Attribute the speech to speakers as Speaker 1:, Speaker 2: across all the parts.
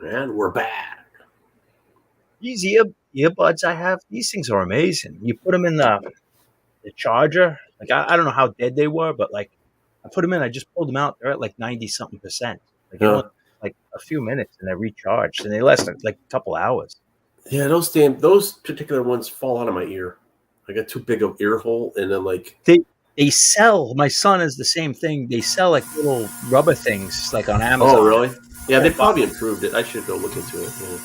Speaker 1: And we're back.
Speaker 2: These earbuds I have, these things are amazing. You put them in the charger. Like I don't know how dead they were, but like I put them in, I just pulled them out. They're at like 90-something%. Like it only like a few minutes and they're recharged, and they last like a couple hours.
Speaker 1: Yeah, those particular ones fall out of my ear. I got too big of ear hole, and then like
Speaker 2: they sell. My son is the same thing. They sell like little rubber things like on Amazon.
Speaker 1: Oh, really? Yeah, they probably improved it. I should go look into it. Yeah.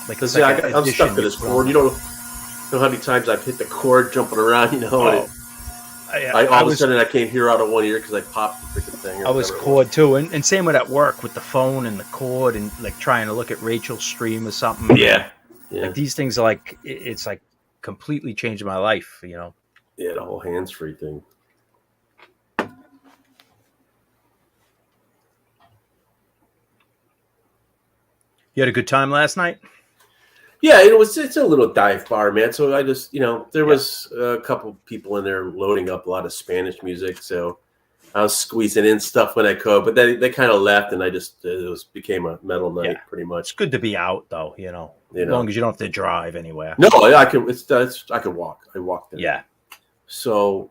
Speaker 2: Like
Speaker 1: I'm stuck to this cord. You don't know how many times I've hit the cord jumping around. You know, all of a sudden I can't hear out of one ear because I popped the freaking thing.
Speaker 2: I was cord too, and same with at work with the phone and the cord, and like trying to look at Rachel's stream or something.
Speaker 1: Yeah.
Speaker 2: Like these things are like it's like completely changed my life. You know.
Speaker 1: Yeah, the whole hands-free thing.
Speaker 2: You had a good time last night?
Speaker 1: Yeah, it's a little dive bar, man. So I just, there was a couple people in there loading up a lot of Spanish music. So I was squeezing in stuff when I could, but then they kind of left, and it became a metal night pretty much.
Speaker 2: It's good to be out though, as long as you don't have to drive anywhere.
Speaker 1: No, I can walk. I walked there.
Speaker 2: Yeah.
Speaker 1: So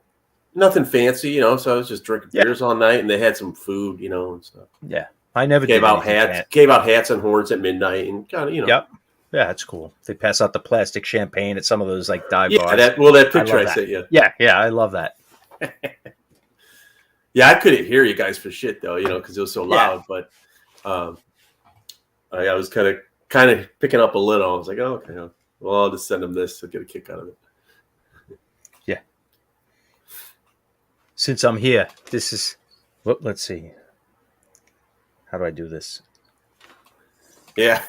Speaker 1: nothing fancy, So I was just drinking beers all night, and they had some food, and stuff.
Speaker 2: Yeah. I never
Speaker 1: gave out hats and horns at midnight, and kind of,
Speaker 2: Yep. Yeah, that's cool. They pass out the plastic champagne at some of those like dive bars.
Speaker 1: That picture I sent you.
Speaker 2: Yeah, I love that.
Speaker 1: Yeah, I couldn't hear you guys for shit though, because it was so loud. But I was kind of picking up a little. I was like, oh, okay, well, I'll just send them this to get a kick out of it.
Speaker 2: Yeah. Since I'm here, this is. Well, let's see. How do I do this?
Speaker 1: Yeah.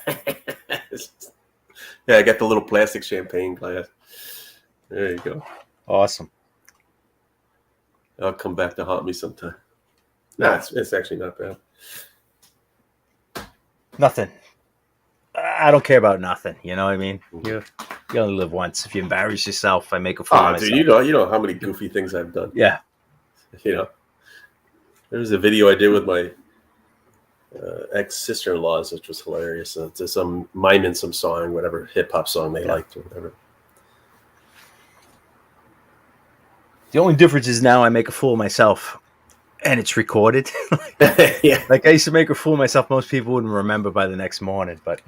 Speaker 1: Yeah, I got the little plastic champagne glass. There you go.
Speaker 2: Awesome.
Speaker 1: I'll come back to haunt me sometime. Nah, it's actually not bad.
Speaker 2: Nothing. I don't care about nothing. You know what I mean? You only live once. If you embarrass yourself, I make a fool of myself.
Speaker 1: Dude, you know how many goofy things I've done.
Speaker 2: Yeah.
Speaker 1: There was a video I did with my ex-sister-in-laws, which was hilarious. It's some miming some song, whatever hip hop song they liked or whatever.
Speaker 2: The only difference is now I make a fool of myself, and it's recorded.
Speaker 1: Yeah.
Speaker 2: Like I used to make a fool of myself. Most people wouldn't remember by the next morning, but.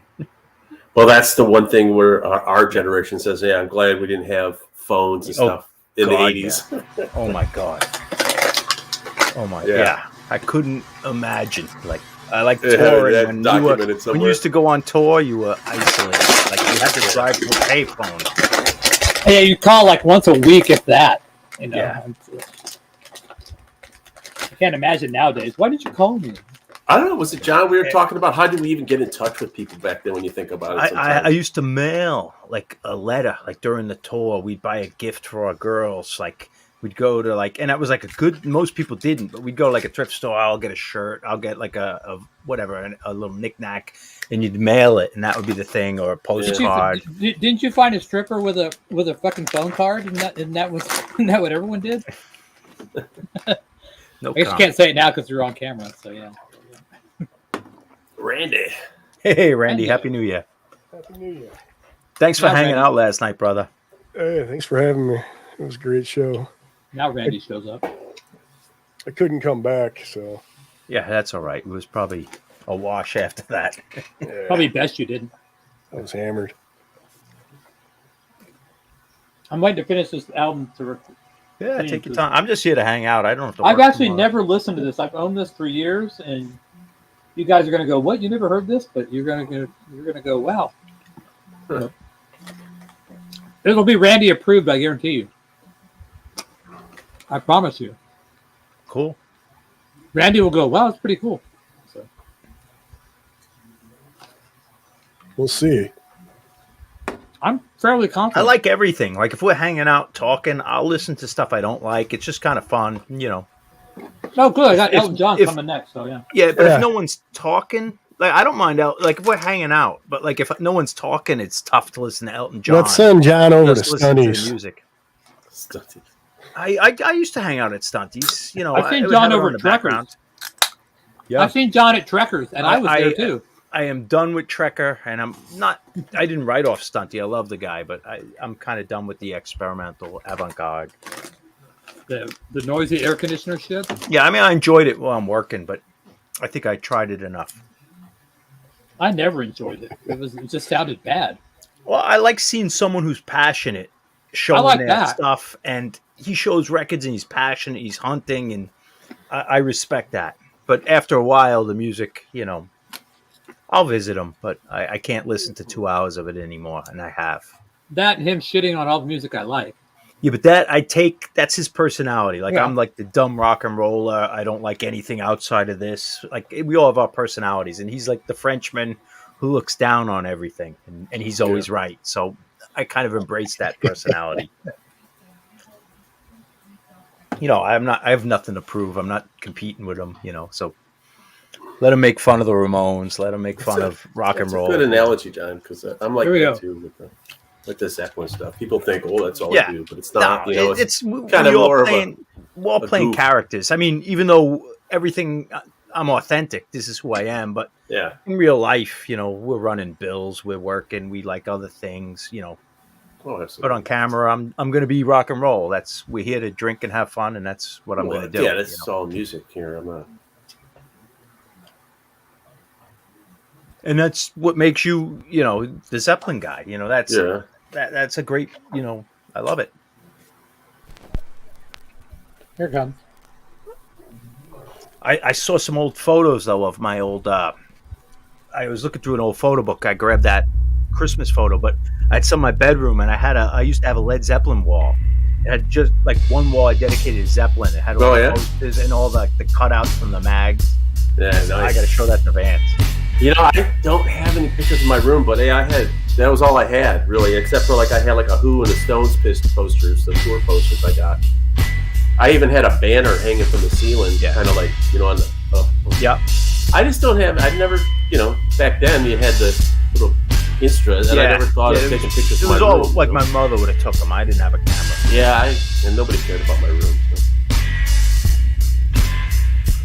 Speaker 1: Well, that's the one thing where our generation says, "Yeah, I'm glad we didn't have phones and stuff in the 80s."
Speaker 2: Yeah. Oh my god. Oh my god. Yeah. I couldn't imagine. Like I like touring. When you used to go on tour, you were isolated. Like you had to drive to a payphone.
Speaker 3: Yeah, you call like once a week, if that.
Speaker 2: Yeah.
Speaker 3: I can't imagine nowadays. Why did you call me?
Speaker 1: I don't know. Was it John? We were talking about how did we even get in touch with people back then when you think about it?
Speaker 2: I used to mail like a letter. Like during the tour, we'd buy a gift for our girls. Like we'd go to and that was like most people didn't, but we'd go to like a thrift store. I'll get a shirt. I'll get like a whatever, a little knickknack, and you'd mail it, and that would be the thing, or a postcard.
Speaker 3: Didn't you find a stripper with a fucking phone card? Isn't that what everyone did?
Speaker 2: No,
Speaker 3: I guess you can't say it now because you're on camera. So yeah.
Speaker 1: Randy.
Speaker 2: Hey, Randy. Happy New Year.
Speaker 4: Happy New Year.
Speaker 2: Thanks for hanging out last night, brother.
Speaker 4: Hey, thanks for having me. It was a great show.
Speaker 3: Now Randy shows up.
Speaker 4: I couldn't come back, so.
Speaker 2: Yeah, that's all right. It was probably a wash after that.
Speaker 4: Yeah,
Speaker 3: Probably best you didn't.
Speaker 4: I was hammered.
Speaker 3: I'm waiting to finish this album to.
Speaker 2: Yeah, take your time. I'm just here to hang out. I don't have to.
Speaker 3: I've actually never listened to this. I've owned this for years, and you guys are going to go, "What? You never heard this?" But you're going to go, "Wow." Huh. It'll be Randy approved, I guarantee you. I promise you.
Speaker 2: Cool.
Speaker 3: Randy will go, "Wow, it's pretty cool." So.
Speaker 4: We'll see.
Speaker 3: I'm fairly confident.
Speaker 2: I like everything. Like if we're hanging out talking, I'll listen to stuff I don't like. It's just kind of fun,
Speaker 3: Oh, good. I got Elton John coming next, so yeah.
Speaker 2: Yeah, but if no one's talking, like I don't mind like if we're hanging out, but like if no one's talking, it's tough to listen to Elton John.
Speaker 4: Let's send John over to Stunties.
Speaker 2: Music. I used to hang out at Stunties.
Speaker 3: I've seen John over at Trekkers.
Speaker 2: Yeah,
Speaker 3: I've seen John at Trekkers, and I was there too.
Speaker 2: I am done with Trekker, and I'm not. I didn't write off Stunty. I love the guy, but I'm kind of done with the experimental avant-garde.
Speaker 3: The noisy air conditioner shit.
Speaker 2: Yeah, I mean, I enjoyed it while I'm working, but I think I tried it enough.
Speaker 3: I never enjoyed it. It just sounded bad.
Speaker 2: Well, I like seeing someone who's passionate showing
Speaker 3: like
Speaker 2: their
Speaker 3: that
Speaker 2: stuff, and he shows records and he's passionate. He's hunting, and I respect that. But after a while, the music, I'll visit him, but I can't listen to 2 hours of it anymore, and I have.
Speaker 3: That and him shitting on all the music I like.
Speaker 2: Yeah, but that's his personality. Like, yeah. I'm like the dumb rock and roller. I don't like anything outside of this. Like, we all have our personalities, and he's like the Frenchman who looks down on everything, and he's always right. So I kind of embrace that personality. I have nothing to prove. I'm not competing with him, so let him make fun of the Ramones. Let him make fun of rock and roll.
Speaker 1: That's a good analogy, John, because I'm like that too with the Zeppelin stuff. People think, that's all I do, but it's not.
Speaker 2: No, it's kind of more we're all playing characters. I mean, even though everything, I'm authentic. This is who I am. But in real life, we're running bills, we're working, we like other things, But on camera, I'm going to be rock and roll. We're here to drink and have fun, and that's what I'm going to do.
Speaker 1: Yeah, that's all music here. I'm not.
Speaker 2: And that's what makes you, the Zeppelin guy. That's a great, I love it.
Speaker 3: Here it comes.
Speaker 2: I saw some old photos, though, of my old, I was looking through an old photo book. I grabbed that Christmas photo, but I had some in my bedroom, and I used to have a Led Zeppelin wall. It had just like one wall I dedicated to Zeppelin. It had all the posters and all the cutouts from the mags.
Speaker 1: Yeah, nice.
Speaker 2: I got to show that to Vance.
Speaker 1: I don't have any pictures in my room, but that was all I had, really, except for I had a Who and the Stones posters, the tour posters I got. I even had a banner hanging from the ceiling, kind of on the. I just don't have. I never, back then you had the little Instra, and I never thought of taking pictures.
Speaker 2: It was all room, like my mother would have took them. I didn't have a camera.
Speaker 1: Yeah, and nobody cared about my room. So.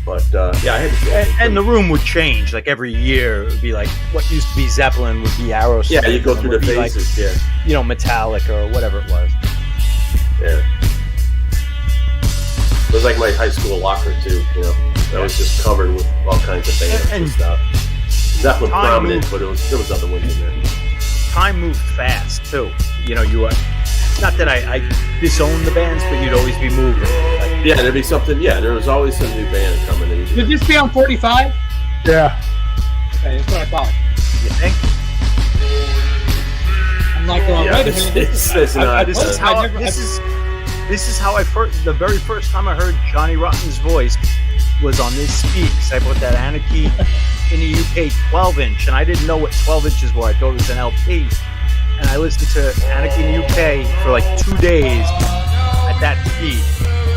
Speaker 1: But I had
Speaker 2: and the room would change. Like every year, it would be like what used to be Zeppelin would be Aerosmith.
Speaker 1: Yeah, you go through the phases.
Speaker 2: Metallica or whatever it was.
Speaker 1: Yeah, it was like my high school locker too. That was just covered with all kinds of bands and stuff. Zeppelin prominent, but there was other ones in there.
Speaker 2: Time moved fast too. You were not that I disowned the bands, but you'd always be moving.
Speaker 1: There'd be something. Yeah, there was always some new band coming in.
Speaker 3: Did this be on 45?
Speaker 4: Yeah.
Speaker 3: Okay, that's what I thought.
Speaker 2: You think?
Speaker 3: I'm like, wait a minute.
Speaker 2: This is how I first. The very first time I heard Johnny Rotten's voice was on this Speaks. I bought that Anarchy in the UK 12-inch, and I didn't know what 12 inches were. I thought it was an LP. And I listened to Anarchy in the UK for 2 days at that speed.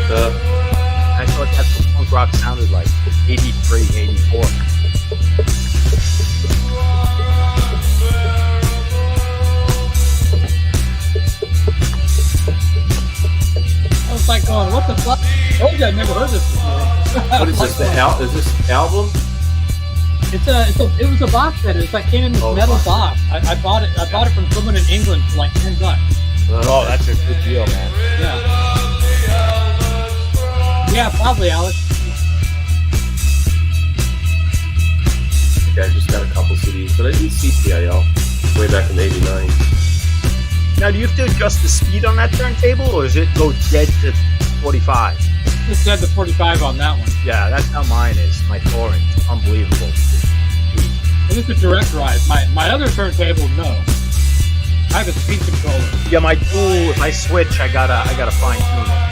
Speaker 2: I thought that's what punk rock sounded like. 83, 84.
Speaker 3: I was like going, what the fuck? Oh, yeah, I never heard this before.
Speaker 1: What is this? Is this album?
Speaker 3: It was a box set. It came in this metal box. I bought it from someone in England for like $10.
Speaker 2: Oh, that's a good deal, man.
Speaker 3: Yeah, probably, Alex.
Speaker 1: I think I just got a couple CDs, but I did CPIL way back in '89.
Speaker 2: Now, do you have to adjust the speed on that turntable, or does it go dead to 45?
Speaker 3: Just said the 45 on that one.
Speaker 2: Yeah, that's how mine is. My torrent, unbelievable.
Speaker 3: And it's a direct drive. My other turntable, no. I have a speed controller.
Speaker 2: Yeah, my dual, if I switch, I gotta fine tune it.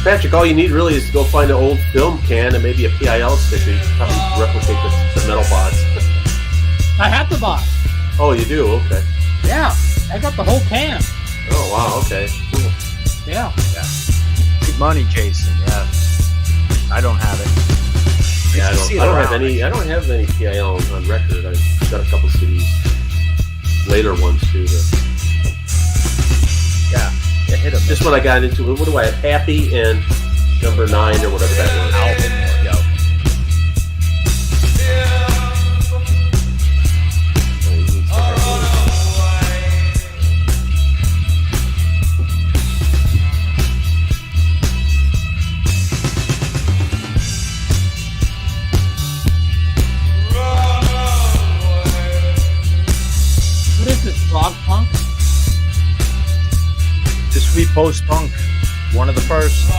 Speaker 1: Patrick, all you need really is to go find an old film can and maybe a PIL sticker. You can probably replicate the metal box.
Speaker 3: I have the box.
Speaker 1: Oh, you do? Okay.
Speaker 3: Yeah, I got the whole can.
Speaker 1: Oh wow, okay, cool.
Speaker 3: Yeah.
Speaker 2: Good money, Jason. Yeah, I don't have it.
Speaker 1: Yeah, I don't have any. I don't have any PIL on record. I've got a couple CDs, later ones too.
Speaker 2: Yeah, hit them.
Speaker 1: Just when I got into it, what do I have? Happy and Number 9 or whatever that was.
Speaker 2: Album. Yo.
Speaker 3: prog punk?
Speaker 2: This would be post-punk. One of the first.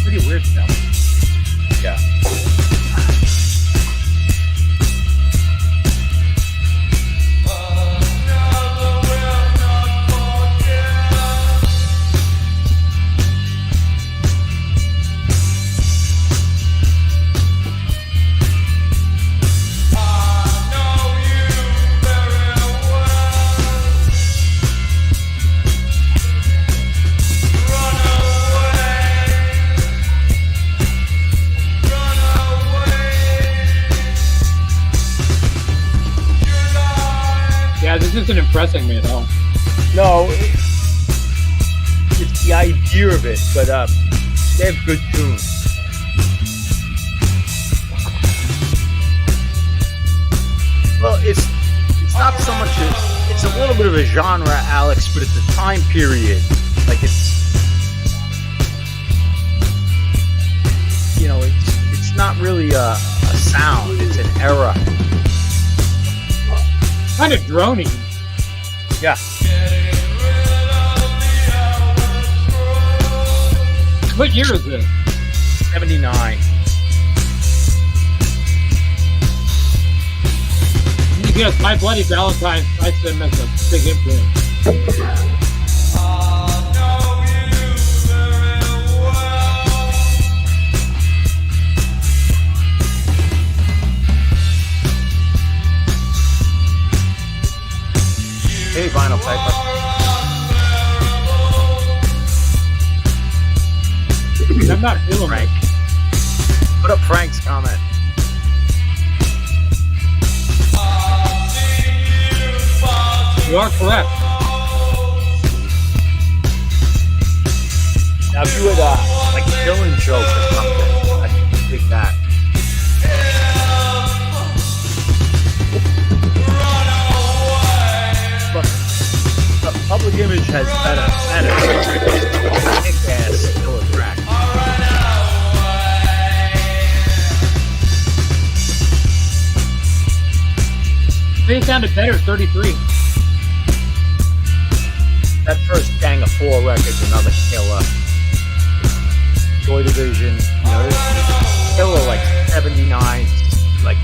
Speaker 3: Pretty weird stuff.
Speaker 2: Yeah.
Speaker 3: Yeah, this isn't impressing me at all.
Speaker 2: No, it's the idea of it, but they have good tunes. Well, it's not so much. It's a little bit of a genre, Alex, but it's a time period. Like it's not really a sound. It's an era.
Speaker 3: Kind of droning.
Speaker 2: Yeah.
Speaker 3: What year is this?
Speaker 2: 79.
Speaker 3: Yes, My Bloody Valentine strikes them as a big influence.
Speaker 2: Hey, Vinyl Piper.
Speaker 3: I'm not feeling
Speaker 2: Frank. Put up Frank's comment.
Speaker 3: You are correct.
Speaker 2: Now, if you had like Dylan joke or something, I'd dig that. But Public Image has better kick-ass killer track.
Speaker 3: They sounded better at 33.
Speaker 2: That first Gang of Four record's another killer. Joy Division, killer like 79, like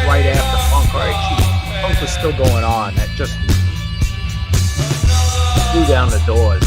Speaker 2: right after punk, or actually punk was still going on. That just blew down the doors.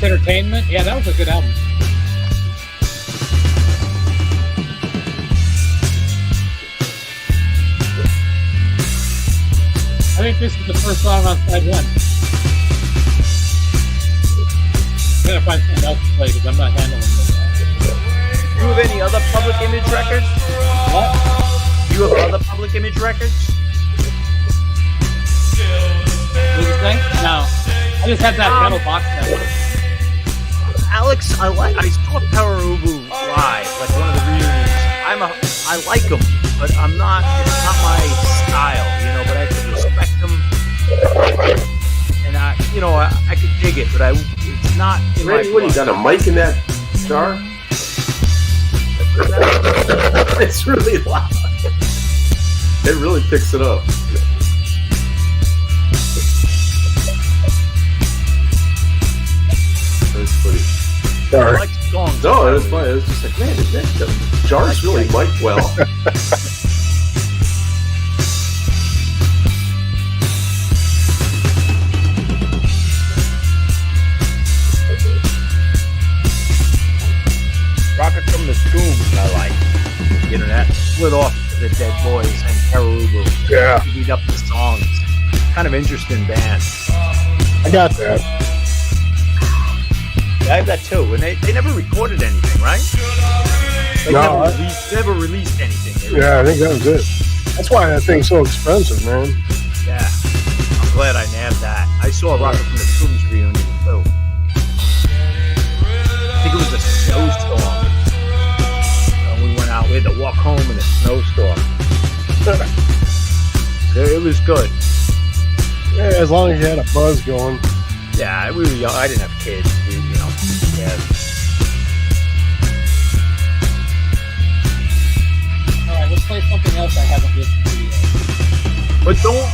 Speaker 3: Entertainment? Yeah, that was a good album. I think this is the first song on side one. I'm gonna find something else to play because I'm not handling it.
Speaker 2: Do you have any other Public Image records?
Speaker 3: What?
Speaker 2: Do you have other Public Image records?
Speaker 3: What did you say? No. I just have that metal box set.
Speaker 2: Alex, I saw Perubu live, like one of the reunions. I like them, but it's not my style, but I can respect them, and I could dig it, but it's not in
Speaker 1: Randy,
Speaker 2: my
Speaker 1: what, you got a mic in that jar? It's really loud. It really picks it up. That's funny.
Speaker 2: I like songs.
Speaker 1: No, it was funny. It was just like, man, the jar's really mic'd well.
Speaker 2: Rocket from the Tombs, I like. That split off the Dead Boys and Perubu.
Speaker 4: Yeah.
Speaker 2: Beat up the songs. Kind of interesting band.
Speaker 4: I got that.
Speaker 2: I have that too. And they never recorded anything, right? They never released anything.
Speaker 4: Yeah, I think that was it. That's why that thing's so expensive, man.
Speaker 2: Yeah. I'm glad I nabbed that. I saw Rocket from the Tombs reunion too. I think it was a snowstorm. We went out. We had to walk home in a snowstorm. It was good.
Speaker 4: Yeah, as long as you had a buzz going.
Speaker 2: Yeah, we were young. I didn't have kids. Yeah.
Speaker 3: All right, let's play something else I haven't listened to yet.
Speaker 2: But don't.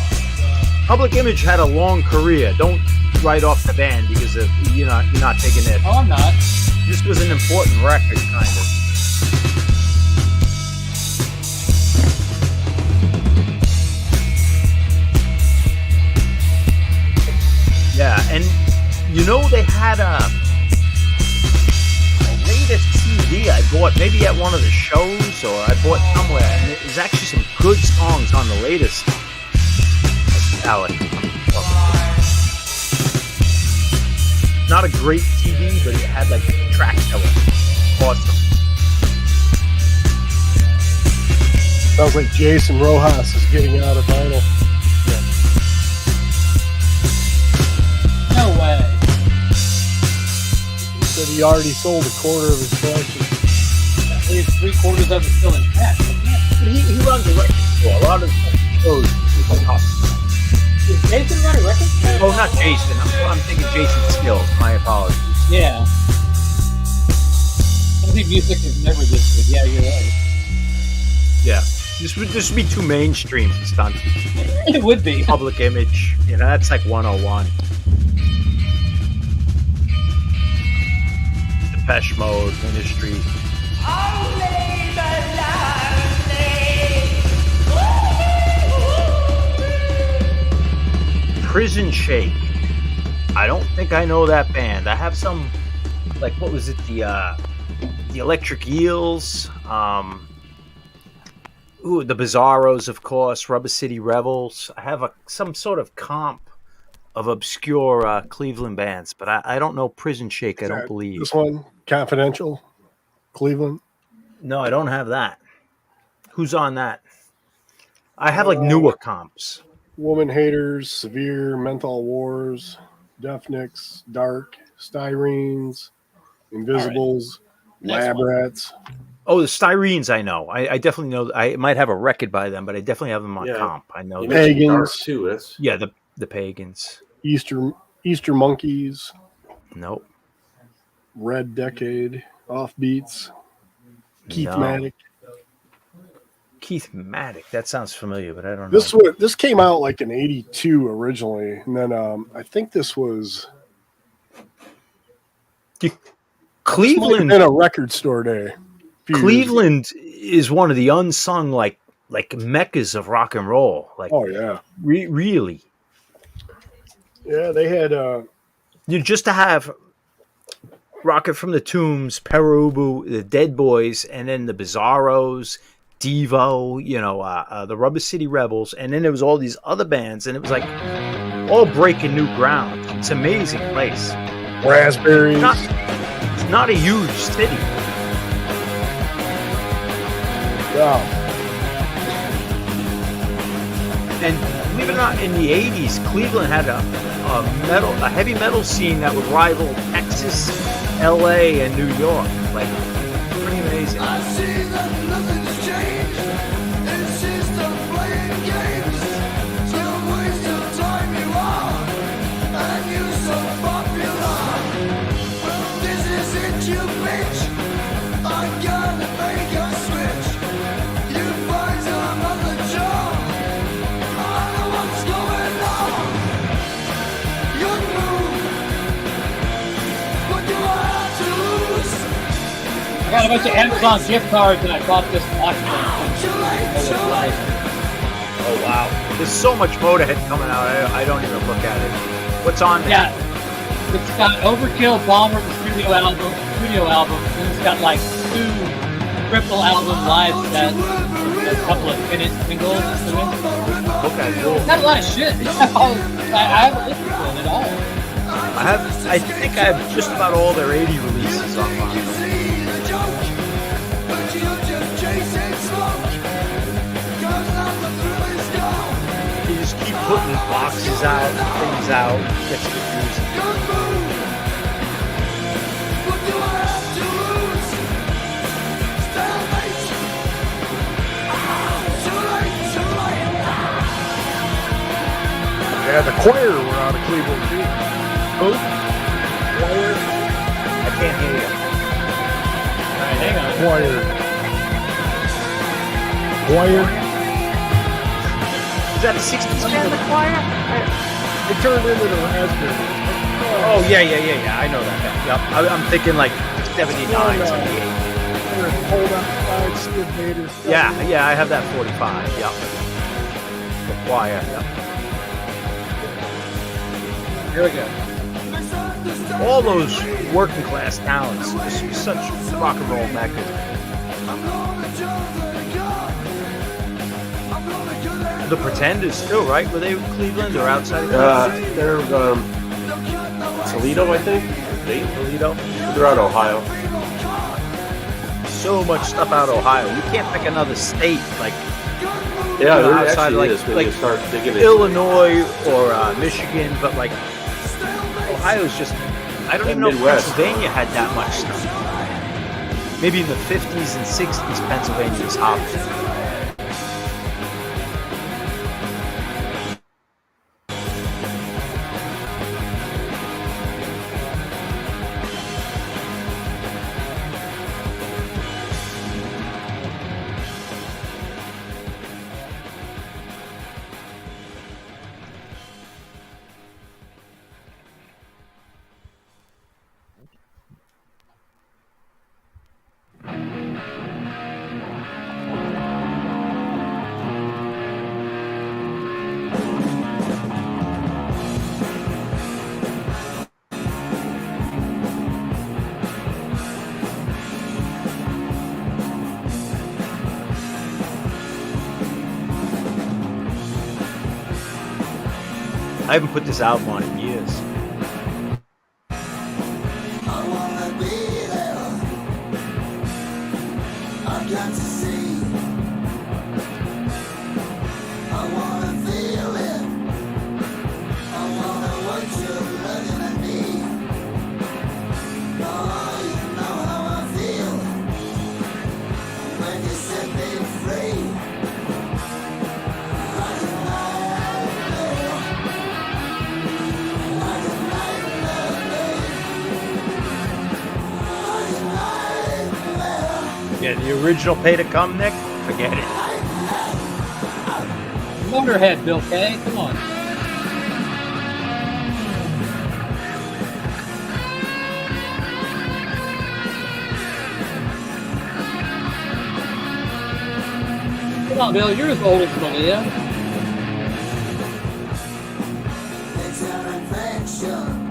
Speaker 2: Public Image had a long career. Don't write off the band because of you're not taking it.
Speaker 3: Oh, I'm not.
Speaker 2: This was an important record, kind of. Yeah, and they had a latest CD I bought maybe at one of the shows or I bought somewhere, and there's actually some good songs on the latest. Alec. Not a great CD, but it had like tracks that were awesome.
Speaker 4: Sounds like Jason Rojas is getting out of vinyl.
Speaker 3: No way.
Speaker 4: He said he already sold a quarter of his collection.
Speaker 3: At least 3/4 of it still intact.
Speaker 2: He runs a record store. A lot of shows.
Speaker 3: Does Jason run a record store?
Speaker 2: Oh, not Jason. I'm thinking Jason Skills. My apologies.
Speaker 3: Yeah. I think music is never this good. Yeah, you're right.
Speaker 2: Yeah. This would be too mainstream stunt.
Speaker 3: It would be.
Speaker 2: Public Image. That's like 101. Depeche Mode, Ministry. Prison Shake. I don't think I know that band. I have some, like, what was it? The Electric Eels. The Bizarros, of course. Rubber City Rebels. I have some sort of comp of obscure Cleveland bands, but I don't know Prison Shake. I don't believe
Speaker 4: this one. Confidential, Cleveland.
Speaker 2: No, I don't have that. Who's on that? I have like newer comps.
Speaker 4: Woman Haters, Severe, Menthol Wars, Deafniks, Dark, Styrenes, Invisibles, Lab Rats.
Speaker 2: Oh, the Styrenes I know. I definitely know. I might have a record by them, but I definitely have them on comp. I know.
Speaker 4: Pagans
Speaker 1: too.
Speaker 2: The Pagans.
Speaker 4: Easter Monkeys.
Speaker 2: Nope.
Speaker 4: Red Decade, Offbeats, Keith Maddock.
Speaker 2: Keith Maddock. That sounds familiar, but I don't know.
Speaker 4: This came out like in '82 originally, and then I think this was
Speaker 2: Cleveland.
Speaker 4: In a record store day.
Speaker 2: Cleveland is one of the unsung like meccas of rock and roll. Like,
Speaker 4: oh yeah,
Speaker 2: really.
Speaker 4: Yeah, they had
Speaker 2: just to have Rocket from the Tombs, Perubu, the Dead Boys, and then the Bizarros, Devo, the Rubber City Rebels, and then there was all these other bands, and it was like all breaking new ground. It's an amazing place.
Speaker 4: Raspberries.
Speaker 2: It's not a huge city.
Speaker 4: Wow.
Speaker 2: And believe it or not, in the 80s, Cleveland had a heavy metal scene that would rival Texas, LA, and New York. Like, pretty amazing.
Speaker 5: I see that nothing's changed. It's just a playing games. Still waste of time you are. And you're so popular. Well, this is it, you bitch. I gotta make a switch. You find some other job. I know what's going on. You move. What do I have to lose?
Speaker 3: I got a bunch of Amazon gift cards and I bought this watch.
Speaker 2: Oh wow! There's so much Motorhead coming out. I don't even look at it. What's on there?
Speaker 3: Yeah, it's got Overkill, Bomber, the studio album, and it's got like 2 Triple album live set, a couple of 10-inch singles.
Speaker 2: Okay, cool.
Speaker 3: Got a lot of shit. I haven't listened to it at all.
Speaker 2: I think I have just about all their 80 releases on vinyl. You just keep putting boxes out, things out, gets confusing.
Speaker 4: Yeah, the choir were out of Cleveland too.
Speaker 2: Who? Choir? I can't hear you.
Speaker 3: All right, hang on.
Speaker 4: Choir.
Speaker 2: Is that a 60s band, the choir?
Speaker 4: It turned into the raspberry.
Speaker 2: Oh, yeah. I know that band. Yep. I'm thinking like 79, 78.
Speaker 4: Hold outside, Skid Vaders.
Speaker 2: Yeah, I have that 45. Yep. The choir. Yep.
Speaker 3: Here we go.
Speaker 2: All those working class talents. This was such rock and roll mecca. The Pretenders too, right? Were they Cleveland or outside of Cleveland?
Speaker 1: They're Toledo, I think.
Speaker 2: Toledo.
Speaker 1: They're out of Ohio.
Speaker 2: So much stuff out of Ohio. You can't pick another state like
Speaker 1: Yeah,
Speaker 2: you know,
Speaker 1: there
Speaker 2: outside
Speaker 1: actually
Speaker 2: like,
Speaker 1: is when
Speaker 2: like
Speaker 1: you start digging into
Speaker 2: Illinois or Michigan, but like Ohio's just. I don't even know if
Speaker 1: Midwest.
Speaker 2: Pennsylvania had that much stuff. Maybe in the 50s and 60s, Pennsylvania was hot. I haven't put this album on in years.
Speaker 5: I wanna be there. I've got to see. I wanna feel it. I wanna what you're letting at me. Oh, you know how I feel when you set me free.
Speaker 2: Yeah, the original Pay to Come, Nick? Forget it.
Speaker 3: Motorhead, Bill K. Come on. Come on, Bill. You're as old as Malia.
Speaker 5: It's an infection.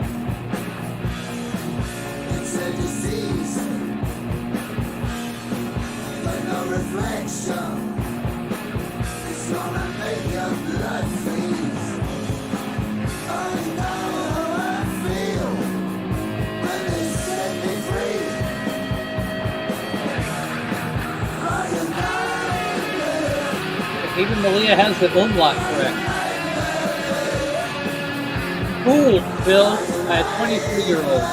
Speaker 5: It's a disease. But no reflection. It's gonna make your blood freeze. I know how I feel when they set me free.
Speaker 3: Even Malia has the umlaut correct. Cool, Bill, a 23-year-old.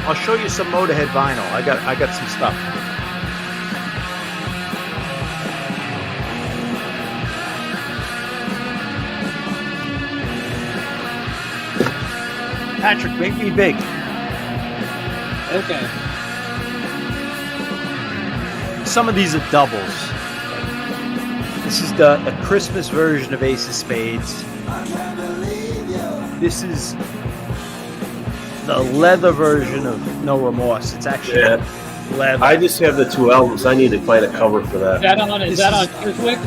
Speaker 2: I'll show you some Motorhead vinyl. I got some stuff. Patrick, make me big.
Speaker 3: Okay.
Speaker 2: Some of these are doubles. This is the Christmas version of Ace of Spades. This is the leather version of No Remorse. It's actually leather.
Speaker 1: I just have the 2 albums. I need to find a cover for that.
Speaker 3: Is that on Chiswick?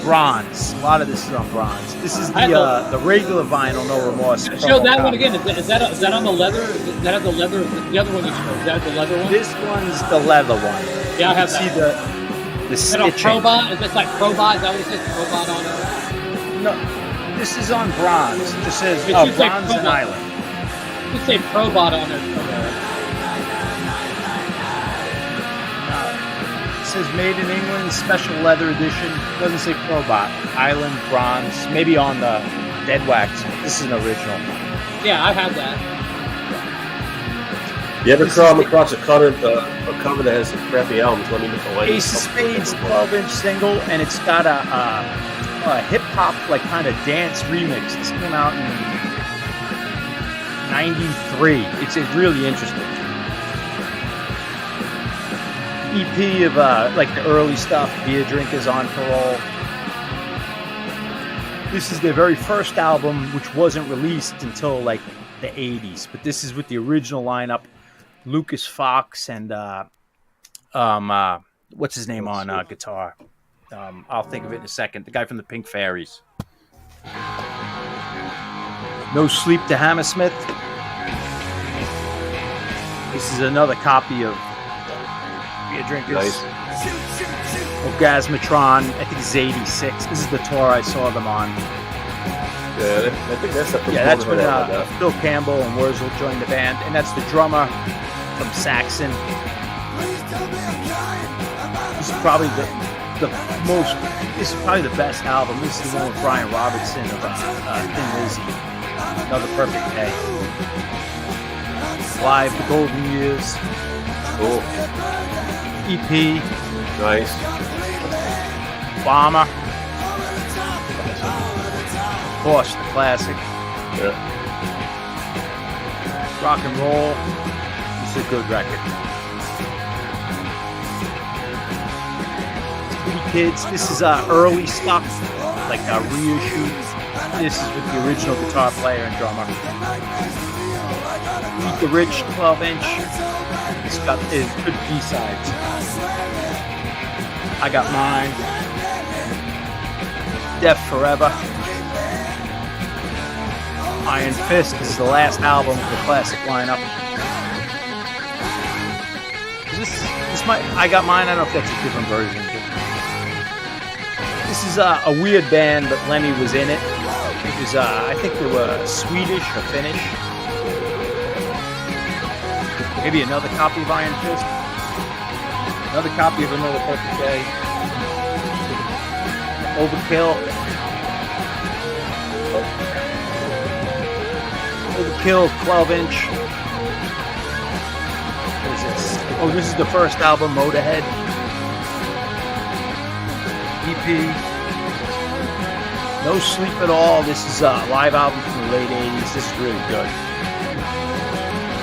Speaker 2: Bronze. A lot of this is on bronze. This is the regular vinyl No Remorse.
Speaker 3: Show that one again. Is that on the leather? Does that have the leather? The other one you showed. Is that the leather one?
Speaker 2: This one's the leather one.
Speaker 3: Yeah, I have
Speaker 2: see
Speaker 3: that.
Speaker 2: the
Speaker 3: Is that on
Speaker 2: stitching.
Speaker 3: Probot? Is that like Probot? Is that what it says? Probot on it?
Speaker 2: No, this is on bronze. It just says
Speaker 3: It should say
Speaker 2: bronze and
Speaker 3: Probot.
Speaker 2: island.
Speaker 3: You say Probot on it.
Speaker 2: It says made in England, special leather edition. Doesn't say Probot. Island, bronze. Maybe on the dead wax. This is an original.
Speaker 3: Yeah, I have that.
Speaker 1: You ever come across a cover that has some crappy albums? Let me know.
Speaker 2: Ace of Spades 12-inch single, and it's got a hip-hop, like, kind of dance remix. This came out in 93. It's really interesting. EP of, like, the early stuff, Beer Drinkers on Parole. This is their very first album, which wasn't released until, like, the 80s. But this is with the original lineup. Lucas Fox and what's his name on guitar? I'll think of it in a second. The guy from the Pink Fairies. No Sleep to Hammersmith. This is another copy of Beer Drinkers.
Speaker 1: Nice.
Speaker 2: Orgasmatron. I think it's 86. This is the tour I saw them on.
Speaker 1: Yeah, I think that's the
Speaker 2: That's when Phil Campbell and Wurzel joined the band, and that's the drummer from Saxon. This is probably the best album. This is the one with Brian Robertson of Thin Lizzy. Another Perfect Day. Live, The Golden Years.
Speaker 1: Cool.
Speaker 2: EP.
Speaker 1: Nice.
Speaker 2: Bomber. Of course, the classic.
Speaker 1: Yeah.
Speaker 2: Rock and Roll. This is a good record. Kids, this is early stuff, like reissue. This is with the original guitar player and drummer. Meet the Rich 12-inch. It's got good B-sides. I Got Mine. Deaf Forever. Iron Fist is the last album of the classic lineup. This might, I Got Mine. I don't know if that's a different version. This is a weird band, but Lemmy was in it. It was, I think they were Swedish or Finnish. Maybe another copy of Iron Fist. Another copy of Another Perfect Day. Overkill. Overkill 12-inch. What is this? Oh, this is the first album, Motorhead. EP. No Sleep at All. This is a live album from the late 80s. This is really good.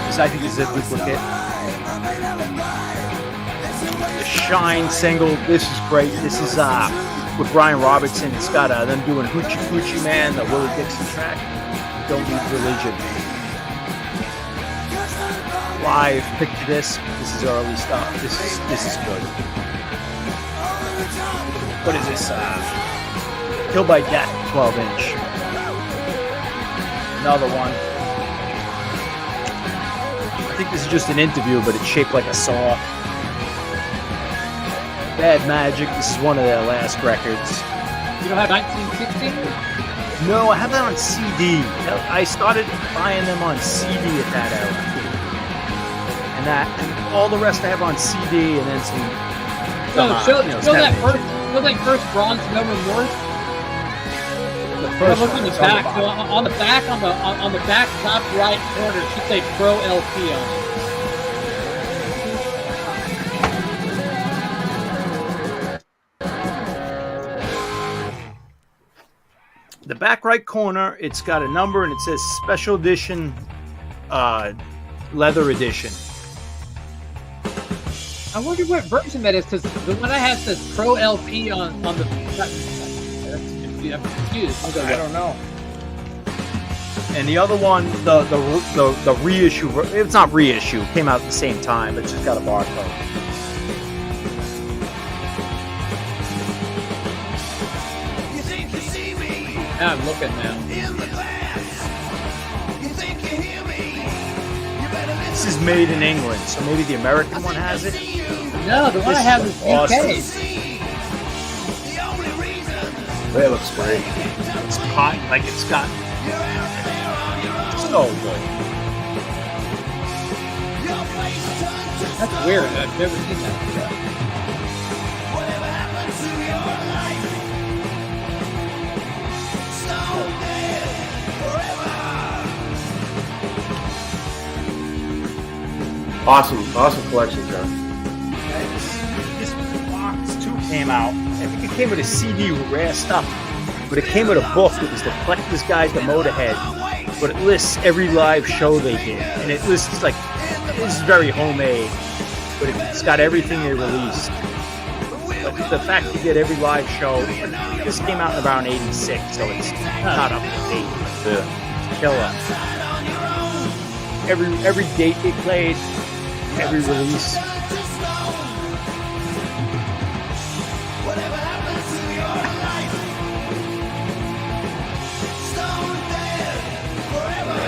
Speaker 2: This, I think, is a duplicate. The Shine single. This is great. This is with Brian Robertson. It's got them doing Hoochie Coochie Man, the Willie Dixon track. Don't Need Religion. Live. Picture This. This is early stuff. This is good. What is this? Kill by Death, 12-inch. Another one. I think this is just an interview, but it's shaped like a saw. Bad Magic, this is one of their last records.
Speaker 3: You don't have 1916?
Speaker 2: No, I have that on CD. I started buying them on CD at that era. And all the rest I have on CD, and then some...
Speaker 3: Show that first bronze No Remorse. Look on the back. So on the back, on the back top right corner, it should say Pro LP on it.
Speaker 2: back right corner, it's got a number and it says Special Edition, Leather Edition.
Speaker 3: I wonder what version that is, because the one I have says Pro LP on the. I'm confused.
Speaker 2: I don't know. And the other one, the reissue, it's not reissue, it came out at the same time, it's just got a barcode.
Speaker 5: You think you see me
Speaker 3: Now I'm looking now.
Speaker 5: in the glass? You think you hear me? You better
Speaker 2: This
Speaker 5: listen.
Speaker 2: is made in England, so maybe the American one has it.
Speaker 3: No, the one I have is UK.
Speaker 5: The only reason
Speaker 1: That looks great.
Speaker 2: It's hot, like it's got
Speaker 5: you're out there on your own.
Speaker 2: so good.
Speaker 5: Your place turned to
Speaker 3: That's weird. I've never seen that.
Speaker 5: whatever happened to your life. Stone dead forever.
Speaker 1: Awesome collection, John.
Speaker 2: This box too came out. I think it came with a CD with rare stuff, but it came with a book. It was the Collector's Guide to Motorhead, but it lists every live show they did, and it lists like this is very homemade, but it's got everything they released. But the fact you get every live show, this came out in around '86, so it's not up to date.
Speaker 1: Yeah.
Speaker 2: Killer. Every date they played, every release.
Speaker 5: Whatever happened to your life? Stone dead forever.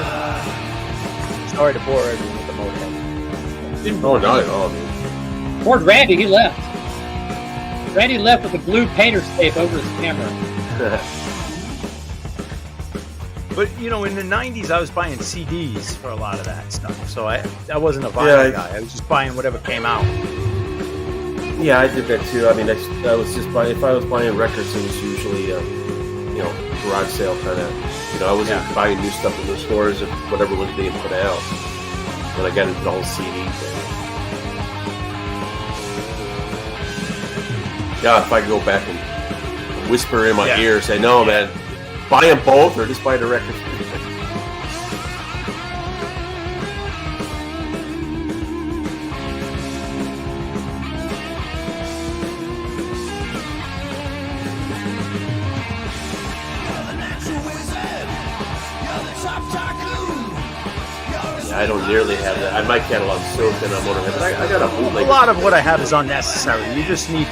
Speaker 2: Sorry to bore everyone with the Motorhead.
Speaker 1: Oh, not at all, dude.
Speaker 3: Poor Randy, he left. Randy left with a blue painter's tape over his camera.
Speaker 2: But you know, in the '90s, I was buying CDs for a lot of that stuff. So I wasn't a vinyl guy. I was just buying whatever came out.
Speaker 1: Yeah, I did that too. I mean, I was just buying. If I was buying records, it was usually, garage sale kind of. I wasn't buying new stuff in the stores if whatever was being put out. When I got into the whole CD thing. Yeah, if I could go back and whisper in my ear, say, "No, man, buy them both, or just buy the records." I don't nearly have that. My catalog's so thin on Motorhead, but I got a bootleg.
Speaker 2: A lot of what I have is unnecessary. You just need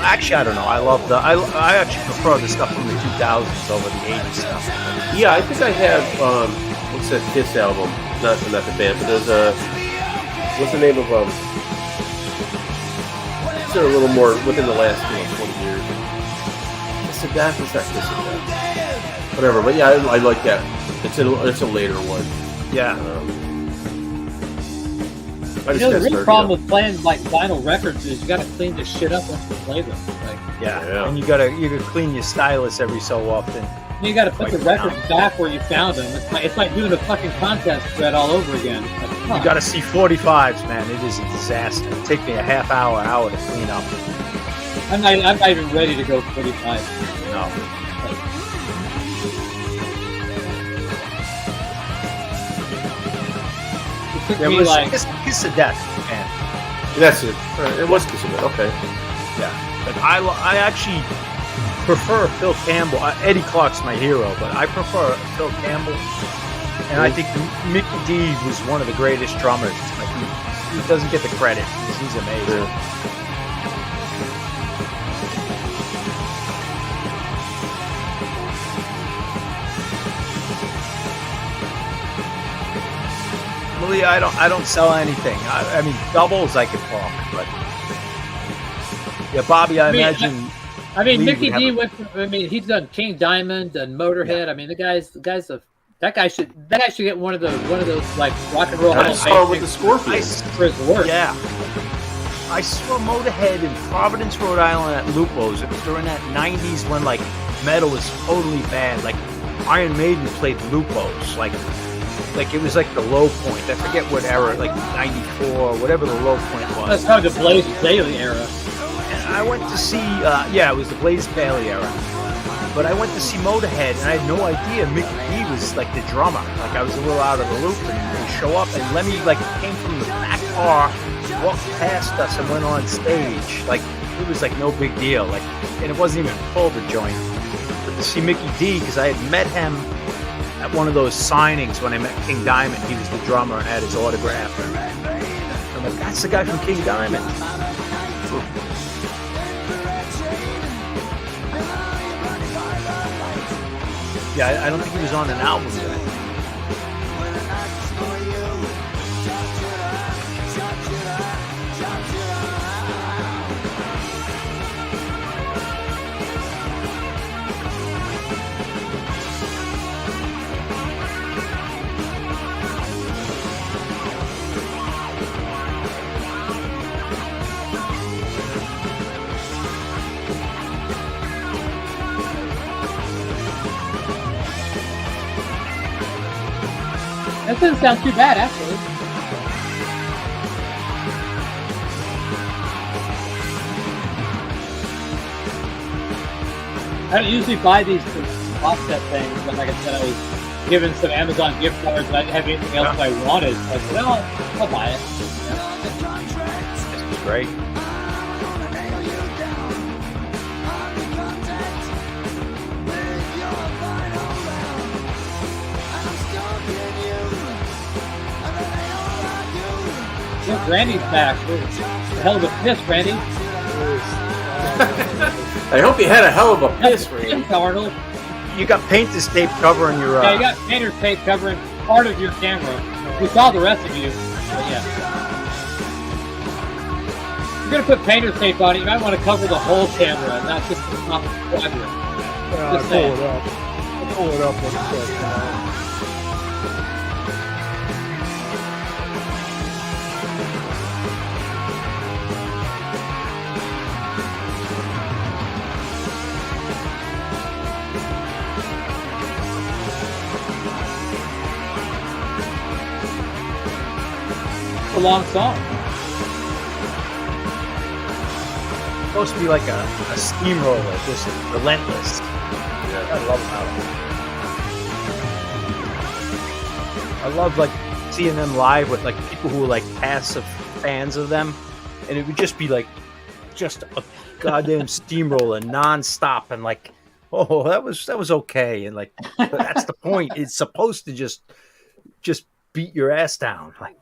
Speaker 2: actually, I don't know. I actually prefer the stuff from the 2000s over the 80s stuff.
Speaker 1: Yeah, I think I have. What's that Kiss album? Not the band, but there's what's the name of It's a little more within the last 20 years. Kiss of Death? What's that Kiss of Death? Whatever, but yeah, I like that. It's a later one.
Speaker 2: Yeah.
Speaker 3: The real problem with playing like vinyl records is you got to clean this shit up once you play them. Like,
Speaker 2: yeah. And you gotta clean your stylus every so often.
Speaker 3: you got to put the records back where you found them. It's like doing a fucking contest thread all over again. Like,
Speaker 2: You gotta see 45s, man. It is a disaster. It take me a half hour to clean up.
Speaker 3: I'm not even ready to go 45.
Speaker 2: No.
Speaker 3: It took
Speaker 2: It
Speaker 3: me
Speaker 2: was
Speaker 3: like
Speaker 2: Kiss of Death, man.
Speaker 1: That's it. It was Kiss of Death. Okay.
Speaker 2: Yeah. But I actually prefer Phil Campbell. Eddie Clark's my hero, but I prefer Phil Campbell. And I think Mickey D was one of the greatest drummers. Like he doesn't get the credit. He's amazing.
Speaker 1: Yeah.
Speaker 2: Really, I don't sell anything. I mean, doubles I could talk, but yeah, Bobby, I imagine.
Speaker 3: Mickey D went. He's done King Diamond and Motorhead.
Speaker 2: Yeah.
Speaker 3: I mean, that guy should get one of those like rock and roll.
Speaker 1: I saw it with the Scorpions.
Speaker 3: For his work.
Speaker 2: Yeah. I saw Motorhead in Providence, Rhode Island at Lupo's. It was during that 90s when like metal was totally bad. Like Iron Maiden played Lupo's. Like it was like the low point. I forget what era, like 94, whatever the low point was.
Speaker 3: That's kind of the Blaze Daily era.
Speaker 2: I went to see, it was the Blaze Bailey era. But I went to see Motorhead, and I had no idea Mickey D was like the drummer. Like I was a little out of the loop, and they show up, and Lemmy like came from the back bar, walked past us, and went on stage. Like it was like no big deal. Like, and it wasn't even full the joint. But to see Mickey D, because I had met him at one of those signings when I met King Diamond. He was the drummer and had his autograph. And I'm like, that's the guy from King Diamond. Yeah, I don't think he was on an album yet.
Speaker 3: That doesn't sound too bad, actually. I don't usually buy these offset things, but like I said, I was given some Amazon gift cards and I didn't have anything else I wanted. So I said, well, I'll buy it.
Speaker 2: This was great.
Speaker 3: Look, Randy's back. A hell of a piss, Randy.
Speaker 1: I hope you had a hell of a piss, Randy.
Speaker 3: Thanks, Arnold.
Speaker 2: You got painter's tape covering your.
Speaker 3: Yeah, you got painter's tape covering part of your camera. We saw the rest of you. But yeah. If you're gonna put painter's tape on it, you might want to cover the whole camera, not just the top quadrant. Just
Speaker 4: pull
Speaker 3: saying.
Speaker 4: it up. Pull it up one second.
Speaker 3: A long song.
Speaker 2: It's supposed to be like a steamroller, just relentless. I love how. I love like seeing them live with like people who are like passive fans of them, and it would just be like just a goddamn steamroller nonstop, and like, oh, that was okay, and like that's the point. It's supposed to just beat your ass down, like.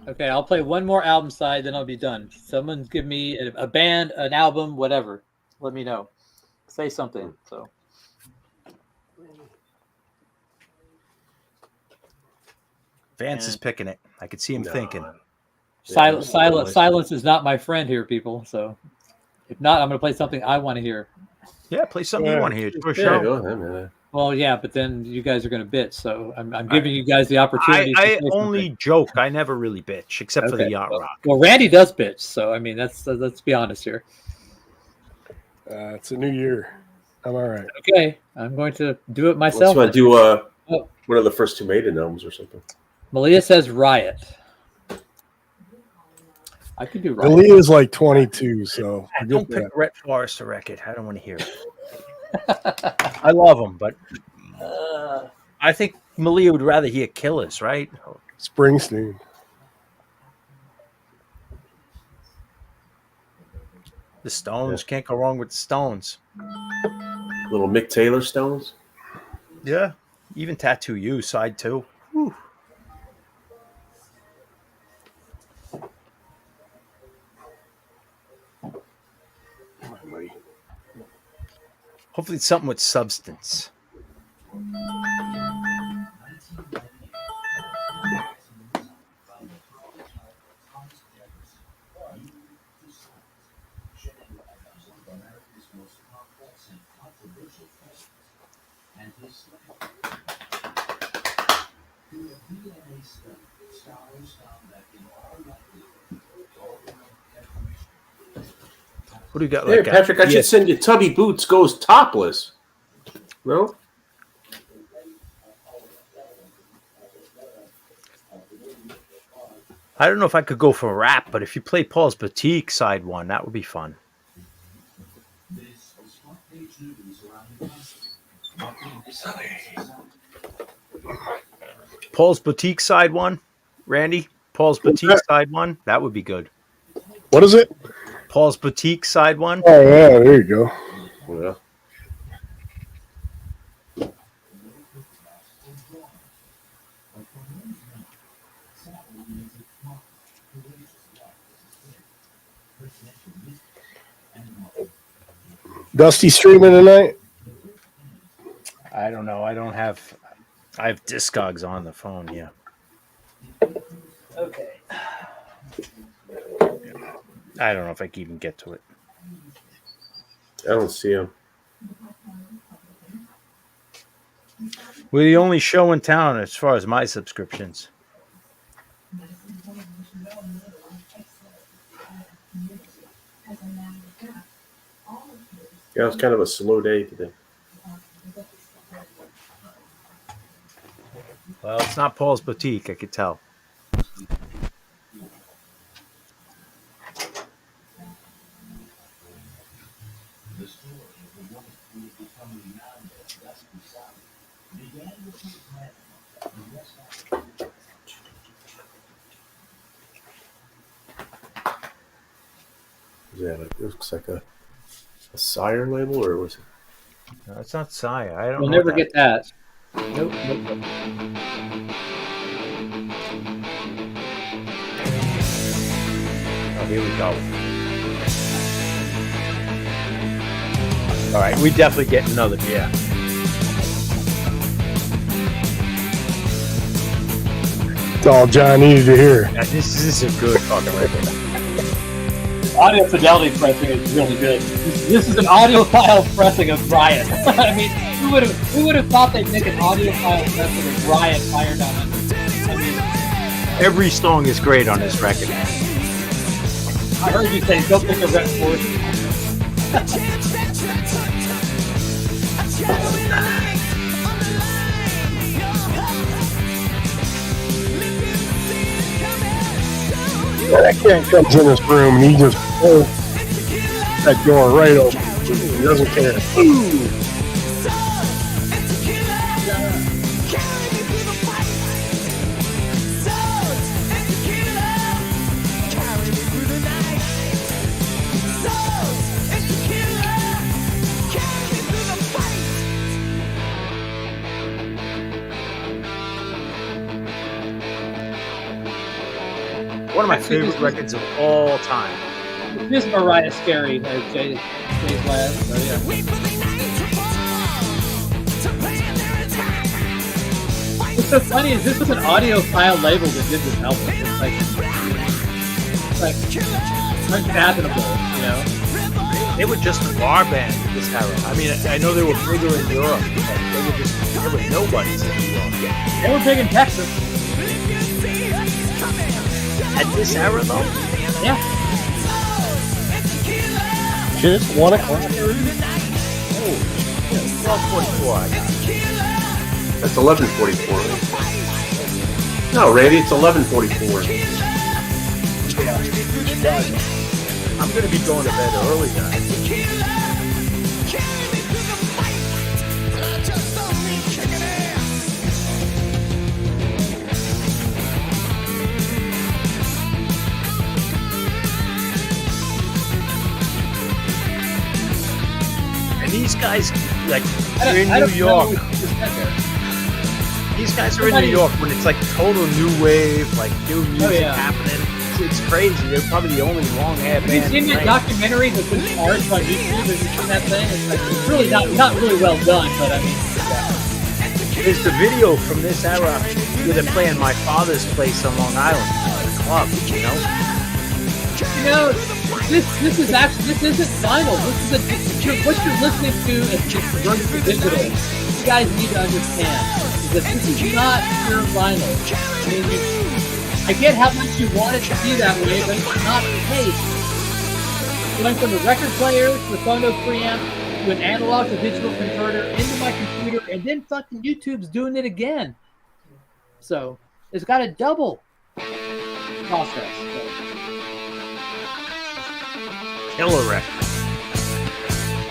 Speaker 3: Okay, I'll play one more album side, then I'll be done. Someone give me a band, an album, whatever. Let me know. Say something. So.
Speaker 2: Vance is picking it. I could see him thinking.
Speaker 3: Silence is not my friend here, people. So, if not, I'm going to play something I want to hear.
Speaker 2: Yeah, play something you want to hear. For
Speaker 1: Yeah,
Speaker 2: sure.
Speaker 1: go ahead, man.
Speaker 3: Well, yeah, but then you guys are going to bitch, so I'm giving you guys the opportunity.
Speaker 2: I only joke. I never really bitch, except for the yacht rock.
Speaker 3: Well, Randy does bitch, so I mean, let's be honest here.
Speaker 4: It's a new year. I'm all right.
Speaker 3: Okay, I'm going to do it
Speaker 1: Let's
Speaker 3: myself.
Speaker 1: do one of the first two Maiden albums or something.
Speaker 3: Malia says Riot. I could do Riot.
Speaker 4: Malia is like 22, so
Speaker 2: Don't pick Rhett Forrester record. I don't want to hear it. I love him, but I think Malia would rather hear Killers, right?
Speaker 4: Springsteen.
Speaker 2: The Stones. Can't go wrong with the Stones.
Speaker 1: Little Mick Taylor Stones.
Speaker 2: Yeah. Even Tattoo You, side 2. Whew. Hopefully it's something with substance. What do you got?
Speaker 1: Hey,
Speaker 2: Like
Speaker 1: Patrick, I should send you Tubby Boots Goes Topless. No?
Speaker 2: I don't know if I could go for rap, but if you play Paul's Boutique side 1, that would be fun. Paul's Boutique side one, Randy. Paul's Boutique side one. That would be good.
Speaker 4: What is it?
Speaker 2: Paul's Boutique side one.
Speaker 4: Oh yeah, there you go.
Speaker 1: Yeah.
Speaker 4: Dusty streaming tonight.
Speaker 2: I don't know. I have Discogs on the phone. Yeah.
Speaker 3: Okay.
Speaker 2: I don't know if I can even get to it.
Speaker 1: I don't see him.
Speaker 2: We're the only show in town as far as my subscriptions.
Speaker 1: Yeah, it was kind of a slow day today.
Speaker 2: Well, it's not Paul's Boutique. I could tell.
Speaker 1: Yeah, it looks like a Sire label, or was it?
Speaker 2: No, it's not Sire. I don't.
Speaker 3: We'll
Speaker 2: know
Speaker 3: never
Speaker 2: that.
Speaker 3: get that. Nope.
Speaker 2: Oh, here we go. All right, we definitely get another beer.
Speaker 4: That's all John needed to hear.
Speaker 2: Yeah, this is a good fucking record.
Speaker 3: Audio fidelity pressing is really good. This is an audiophile pressing of Riot. I mean, who would have thought they'd make an audiophile pressing of Riot Fire Down? I mean,
Speaker 2: Every song is great on this record.
Speaker 3: I heard you say go pick a red horse.
Speaker 4: That cat comes in this room and he just pulls that door right open. He doesn't care.
Speaker 2: One of my favorite records of all time.
Speaker 3: This is Mariah Scary, Jay's last. So yeah. What's so funny is this was an audiophile label that did this album. It's like unfathomable, you know.
Speaker 2: They were just a bar band at this era. I mean, I know they were bigger in Europe, but they were nobodies in New York.
Speaker 3: They were big in Texas.
Speaker 2: At this era, though?
Speaker 3: Yeah.
Speaker 4: Shit, it's 1 o'clock.
Speaker 2: 12:44, I got it.
Speaker 1: That's 11:44. No, Randy, it's 11:44.
Speaker 2: I'm going to be going to bed early, guys. These guys, like, they're in New York. These guys are in New York when it's like total new wave, like new music happening. It's crazy. They're probably the only long-hair band.
Speaker 3: Have you seen that documentary that's been arched on YouTube? Have you seen that thing? It's like, it's really not really well done, but I mean,
Speaker 2: There's the video from this era where they're playing my father's place on Long Island, the club, you know?
Speaker 3: this isn't vinyl. This is what you're listening to is converted to digital. You guys need to understand that this is not pure vinyl. I mean, I get how much you want it to be that way, but it's not the case. Going from a record player to a phono preamp to an analog to digital converter into my computer, and then fucking YouTube's doing it again. So it's got a double process.
Speaker 2: Killer record.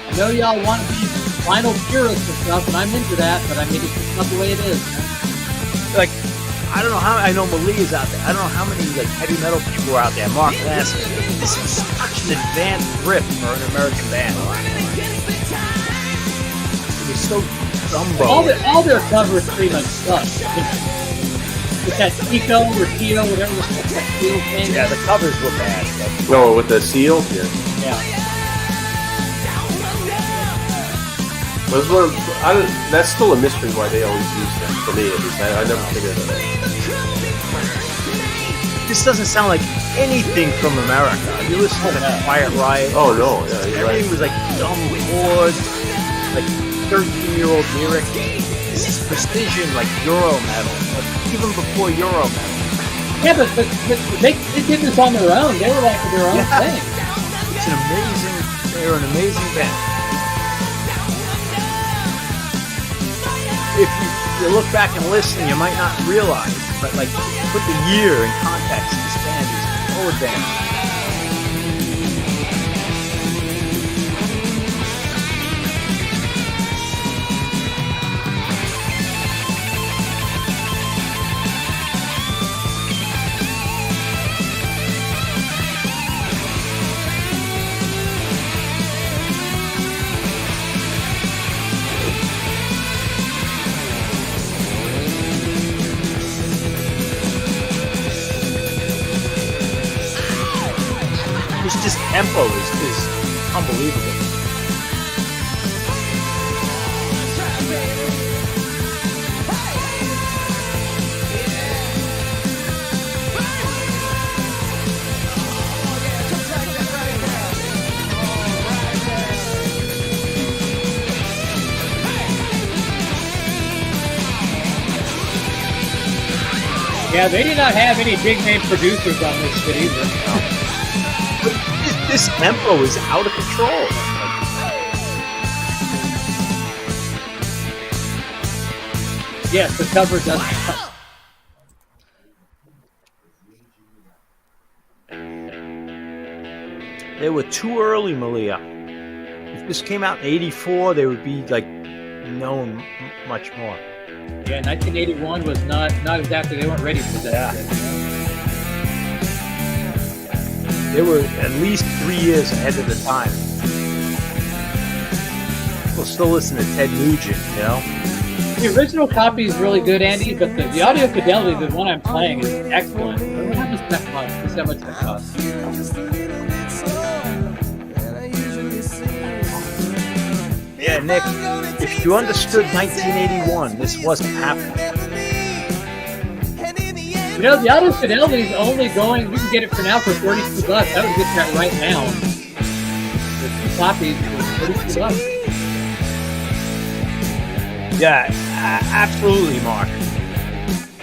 Speaker 3: I know y'all want to be vinyl purists and stuff, and I'm into that, but I mean, it's just not the way it is.
Speaker 2: Like, I don't know how, I know Malia's out there. I don't know how many like heavy metal people are out there. Mark Lansing. This is such an advanced riff for an American band. It was so Dumbo.
Speaker 3: All their covers pretty much suck. With that Tico or Tio, whatever the fuck that Seal thing.
Speaker 2: Yeah, the covers were bad.
Speaker 1: No, with the seal.
Speaker 3: Yeah.
Speaker 1: That's still a mystery why they always use that. For me, at least, I never figured it out.
Speaker 2: This doesn't sound like anything from America. You listen to Quiet Riot.
Speaker 1: Oh no, yeah, you're right.
Speaker 2: Everything was like dumb chords, like 13-year-old lyric. This is precision, like Euro metal, like even before Euro metal.
Speaker 3: Yeah, but they did this on their own. They were like their own thing.
Speaker 2: They're an amazing band. If you look back and listen, you might not realize, but like put the year in context. This band is so advanced. This tempo is unbelievable.
Speaker 3: Yeah, they did not have any big name producers on this shit either.
Speaker 2: This tempo is out of control.
Speaker 3: Yes, the cover does.
Speaker 2: They were too early, Malia. If this came out in '84, they would be like known much more.
Speaker 3: Yeah, 1981 was not exactly. They weren't ready for that.
Speaker 2: They were at least 3 years ahead of the time. People still listen to Ted Nugent, you know?
Speaker 3: The original copy is really good, Andy, but the audio fidelity, the one I'm playing, is excellent. How much that cost? Just how much that cost?
Speaker 2: Yeah, Nick, if you understood 1981, this wasn't happening.
Speaker 3: You know, the audio fidelity is only going, you can get it for now for $32. I would get that right now. The 2 copies for $32.
Speaker 2: Yeah, absolutely, Mark.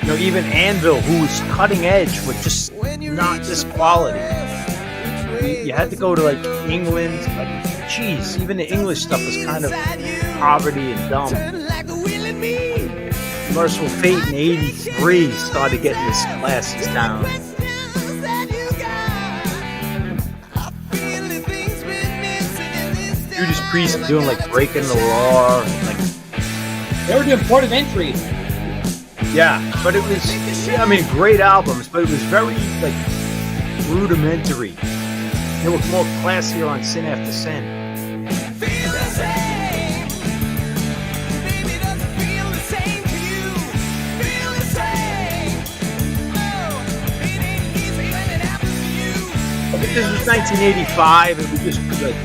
Speaker 2: You know, even Anvil, who was cutting edge, was just not this quality. You had to go to, like, England. Like, geez, even the English stuff was kind of poverty and dumb. Merciful Fate in '83 started getting this classy sound. Judas Priest doing like Breaking the Law, like
Speaker 3: they were doing port of entry.
Speaker 2: Yeah, but it was, I mean, great albums, but it was very like rudimentary. They were more classier on Sin After Sin. This was 1985, and we just like,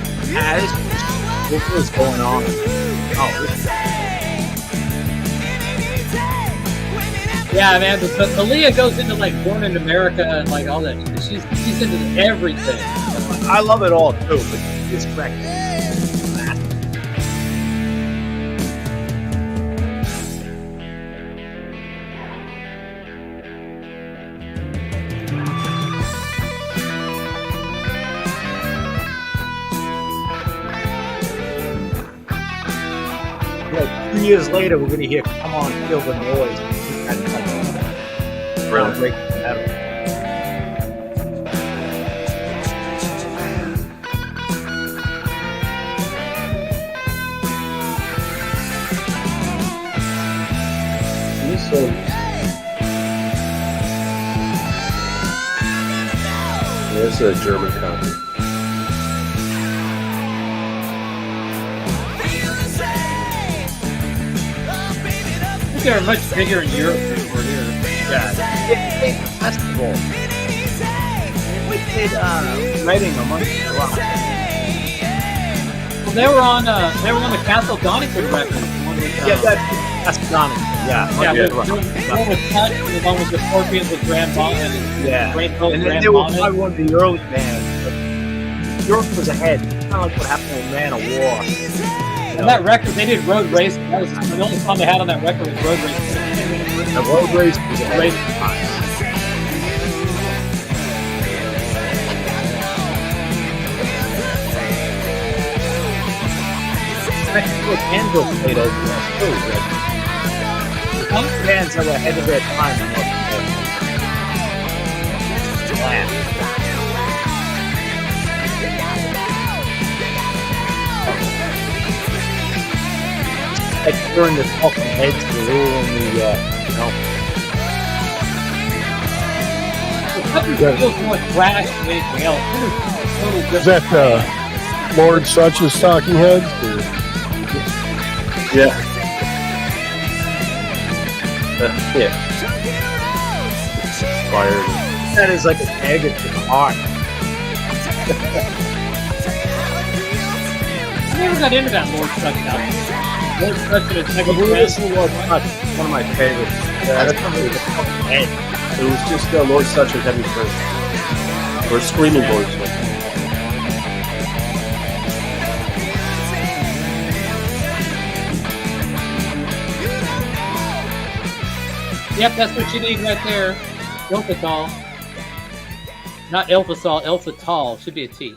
Speaker 2: what was going on?
Speaker 3: Yeah, man, but Malia goes into like Born in America and like all that. She's into everything.
Speaker 2: I love it all too, but it's correct. Like 3 years later, we're gonna hear "Come On, Feel the Noise." Kind of like groundbreaking metal.
Speaker 1: There's a German copy.
Speaker 3: They're much bigger in Europe than we're here.
Speaker 2: Yeah. Big festival. We did Reading a month ago.
Speaker 3: Well, they were on the Castle Donington record.
Speaker 2: Yeah, that's Donington. Yeah.
Speaker 3: Yeah, the one with Touch, and the one with the Scorpions with Grand Bonnet.
Speaker 2: Yeah.
Speaker 3: Rainbow
Speaker 2: And then
Speaker 3: Grand
Speaker 2: they were
Speaker 3: Bonnet.
Speaker 2: probably one of the early bands. Europe was ahead. Kind of like what happened with Man of War.
Speaker 3: And that record, they did Road Race. That was the only song they had on that record was Road Race.
Speaker 2: The Road Race was ahead.
Speaker 3: Race.
Speaker 2: Mexico Anvil played over there too. Like, bands that were ahead of their time in North America. Like during the Talking Heads, the rule in the,
Speaker 3: It feels more thrash than anything else. It is totally
Speaker 4: Is
Speaker 3: different.
Speaker 4: that Lord Such's Talking Heads? Or?
Speaker 1: Yeah. Yeah. Inspired.
Speaker 2: that is like a dagger to the heart.
Speaker 3: I never got into that Lord Such album. Lord Such and its Mega
Speaker 2: Listen to Lord Such, one of my favorites. That's probably the fucking head.
Speaker 1: It was just Lord Such with Heavy First. Or Screaming Lord Such.
Speaker 3: Yep, that's what you need right there. Ilfitol. Not Ilfisol, Ilfitol. Should be a T.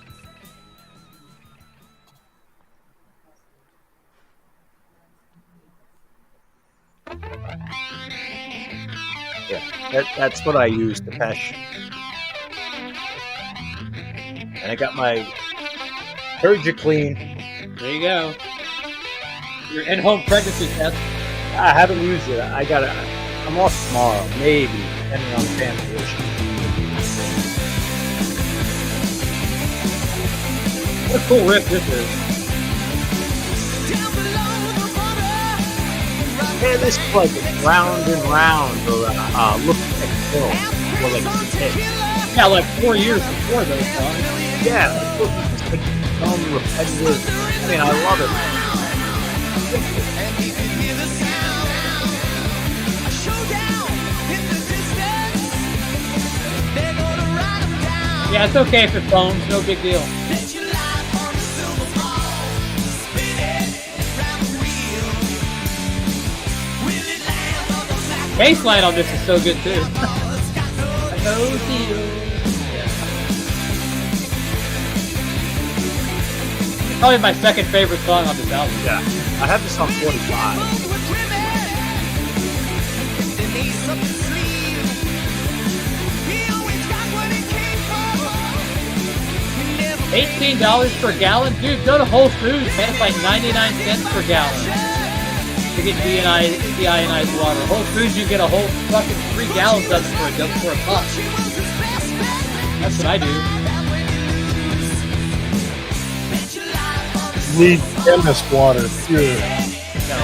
Speaker 2: Yeah, that's what I use, the Pesh. And I got my Clean.
Speaker 3: There you go. Your in-home pregnancy test.
Speaker 2: I haven't used it. I'm off tomorrow, maybe, depending on the family issue.
Speaker 3: What a cool riff this is.
Speaker 2: Yeah, this is like round and round, or look at the hill, or like
Speaker 3: Yeah, like 4 years before those songs.
Speaker 2: yeah, it's like dumb, repetitive. I mean, I love it.
Speaker 3: Yeah, it's okay if it phones, no big deal. Bassline on this is so good too. Probably my second favorite song on this album.
Speaker 2: Yeah, I have this on 45.
Speaker 3: $18 per gallon? Dude, go to Whole Foods, man. It's like 99 cents per gallon to get deionized water. Whole Foods, you get a whole fucking 3 gallons of it for a buck. That's what I do.
Speaker 4: Need chemist water, pure.
Speaker 3: No.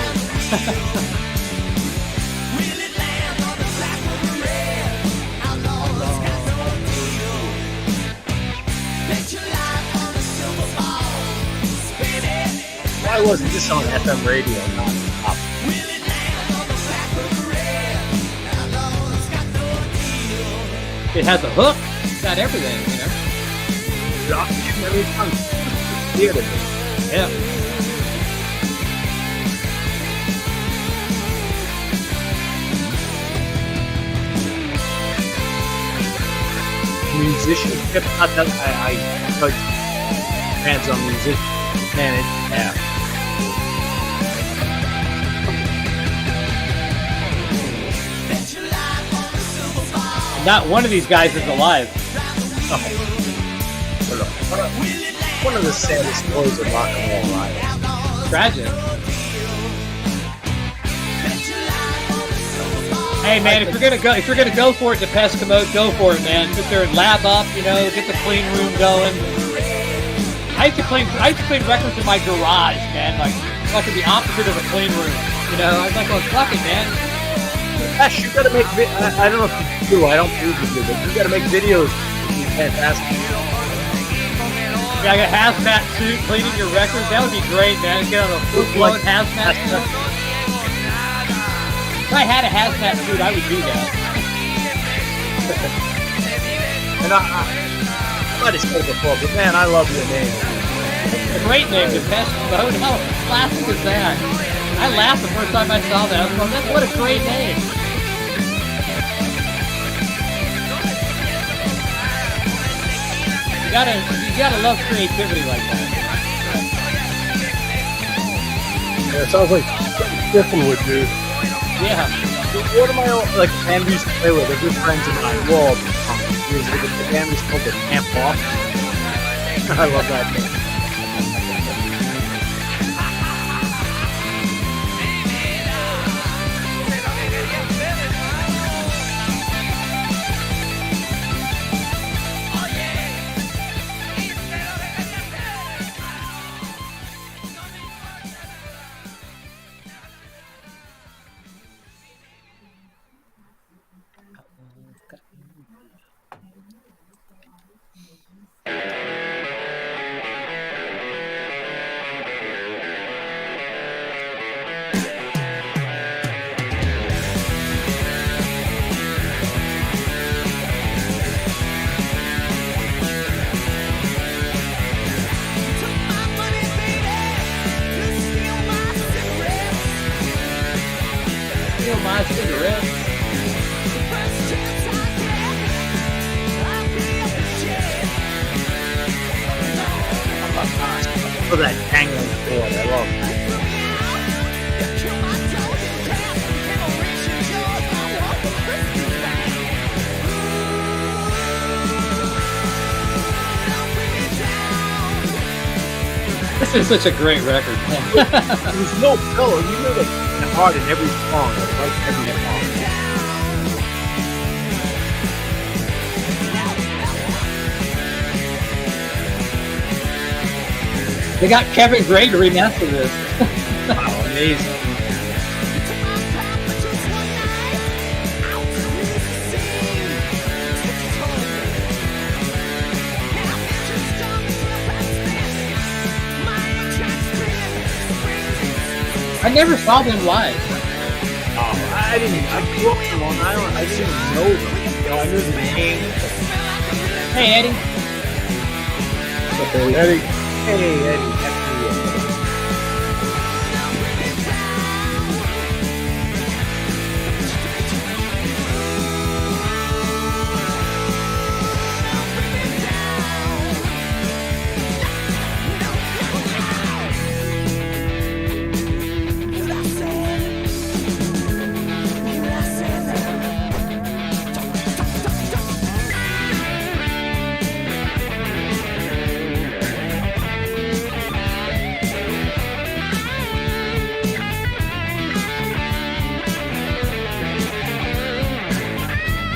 Speaker 2: Why wasn't this on FM radio? Not
Speaker 3: It has a hook. It's got everything, you know? Yeah.
Speaker 2: musicianship. Not that I judge fans on musicians. Man, yeah.
Speaker 3: Not one of these guys is alive.
Speaker 2: One of the saddest stories of rock and roll life.
Speaker 3: Tragic. Hey man, if you're gonna go for it, the Pescamode, go for it, man. Sit there and lab up, get the clean room going. I used to clean records in my garage, man. Like the opposite of a clean room. I was like, well, fuck it, man.
Speaker 2: Gosh, you gotta make. I don't know if you do. I don't prove you do, but you gotta make videos. It's fantastic.
Speaker 3: Yeah, I got a hazmat suit cleaning your records. That would be great, man. Get on a full-blown hazmat suit. If I had a hazmat suit, I would do that.
Speaker 2: And I might have said it before, but man, I love your name.
Speaker 3: It's a great name, the Pescamode. How classic is that? I laughed the first time I saw that. I was like, what a great name. You gotta love creativity like that.
Speaker 4: Yeah, it sounds like Griffin would do.
Speaker 3: Yeah.
Speaker 2: One of my band we used to play with, they're good friends of mine. Well, the band was called the Camp Off. I love that name.
Speaker 3: My cigarettes.
Speaker 2: For that dangling board, I love that.
Speaker 3: This is such a great record.
Speaker 2: There's no pillow. You know the heart in every song. Like every song.
Speaker 3: They got Kevin Gray to remaster this.
Speaker 2: Wow, amazing.
Speaker 3: I never saw them live.
Speaker 2: I grew up in Long Island. I didn't even know them. I knew the name.
Speaker 3: Hey, Eddie.
Speaker 4: Okay, Eddie.
Speaker 2: Hey, Eddie.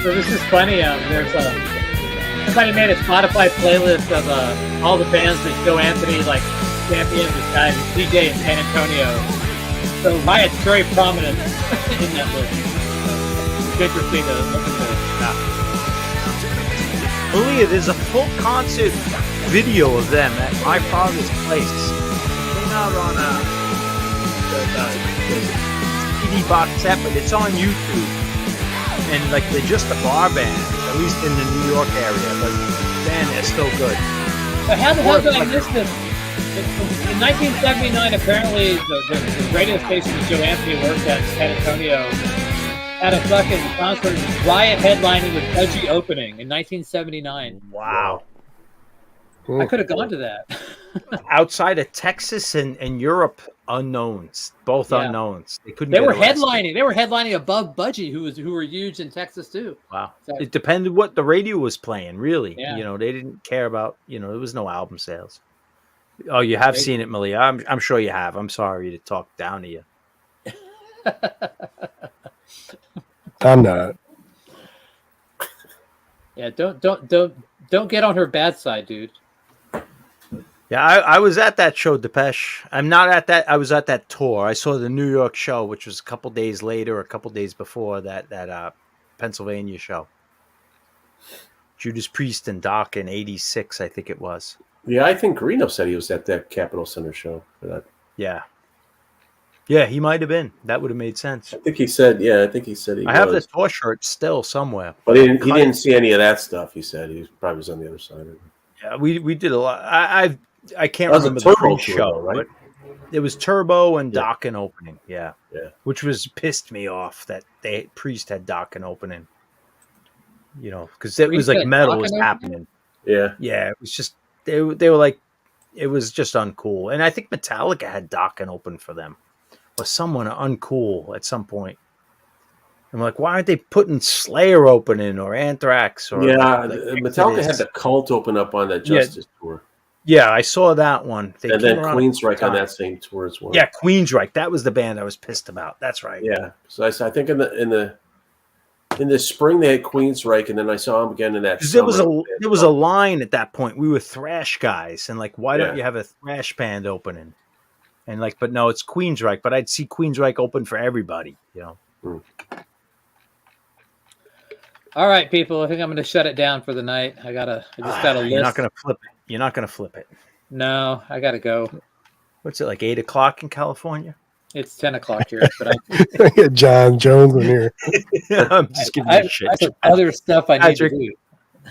Speaker 3: So this is funny. There's somebody made a Spotify playlist of all the bands that Joe Anthony championed. This guy, this DJ in San Antonio. So Riot's very prominent in that list. It's interesting to look at this.
Speaker 2: Malia, there's a full concert video of them at my father's place. They're not on the CD box set, but it's on YouTube. And they're just a bar band, at least in the New York area. But man, they're still good.
Speaker 3: But how the hell did I miss this? In 1979, apparently the radio station that Joe Anthony worked at in San Antonio had a fucking concert with Riot headlining with Pudgy opening in 1979.
Speaker 2: Wow.
Speaker 4: Cool.
Speaker 3: I could have gone to that.
Speaker 2: Outside of Texas and Europe, unknowns, both
Speaker 3: Yeah.
Speaker 2: unknowns. They couldn't.
Speaker 3: They
Speaker 2: get
Speaker 3: were
Speaker 2: arrested.
Speaker 3: headlining. They were headlining above Budgie, who were huge in Texas too.
Speaker 2: Wow.
Speaker 3: So-
Speaker 2: It depended what the radio was playing, really.
Speaker 3: Yeah.
Speaker 2: They didn't care about, there was no album sales. Oh, you have seen it, Malia. I'm sure you have. I'm sorry to talk down to you.
Speaker 4: I'm not.
Speaker 3: Yeah, don't get on her bad side, dude.
Speaker 2: Yeah, I was at that show, Depeche. I'm not at that. I was at that tour. I saw the New York show, which was a couple days later, a couple days before that Pennsylvania show. Judas Priest and Doc in '86, I think it was.
Speaker 1: Yeah, I think Reno said he was at that Capitol Center show for that.
Speaker 2: Yeah. Yeah, he might have been. That would have made sense.
Speaker 1: I think he said. Yeah, I think he said he.
Speaker 2: I have the tour shirt still somewhere.
Speaker 1: But he didn't see any of that stuff. He said he probably was on the other side of it.
Speaker 2: Yeah, we did a lot. I can't
Speaker 1: That was a
Speaker 2: remember the
Speaker 1: Turbo
Speaker 2: pre-show,
Speaker 1: tour, though, right?
Speaker 2: but it was Turbo and
Speaker 1: Yeah.
Speaker 2: Dokken opening. Yeah, which was pissed me off that Priest had Dokken opening. You know, because it was
Speaker 3: Priest
Speaker 2: like
Speaker 3: had
Speaker 2: metal
Speaker 3: Dokken
Speaker 2: was
Speaker 3: opening?
Speaker 2: happening.
Speaker 1: Yeah.
Speaker 2: Yeah, it was just they were like, it was just uncool. And I think Metallica had Dokken open for them, or someone uncool at some point. I'm like, why aren't they putting Slayer opening or Anthrax or
Speaker 1: Metallica had the Cult open up on that Justice tour.
Speaker 2: Yeah, I saw that one. They
Speaker 1: And
Speaker 2: came
Speaker 1: then
Speaker 2: around
Speaker 1: Queensryche on that same tour as well.
Speaker 2: Yeah, Queensryche. That was the band I was pissed about. That's right.
Speaker 1: Yeah. So I think in the spring they had Queensryche, and then I saw them again in that.
Speaker 2: There was a line at that point. We were thrash guys, and like, why don't
Speaker 1: Yeah.
Speaker 2: you have a thrash band opening? And like, but no, it's Queensryche. But I'd see Queensryche open for everybody. You know.
Speaker 1: Hmm.
Speaker 3: All right, people. I think I'm going to shut it down for the night. I just got a list.
Speaker 2: You're not gonna flip it. You're not gonna flip it.
Speaker 3: No, I got to go.
Speaker 2: What's it like? 8 o'clock in California?
Speaker 3: It's 10 o'clock here, but
Speaker 4: Get John Jones in here.
Speaker 2: I'm just giving
Speaker 3: I
Speaker 2: you shit.
Speaker 3: have other stuff I need to
Speaker 2: Patrick,
Speaker 3: do.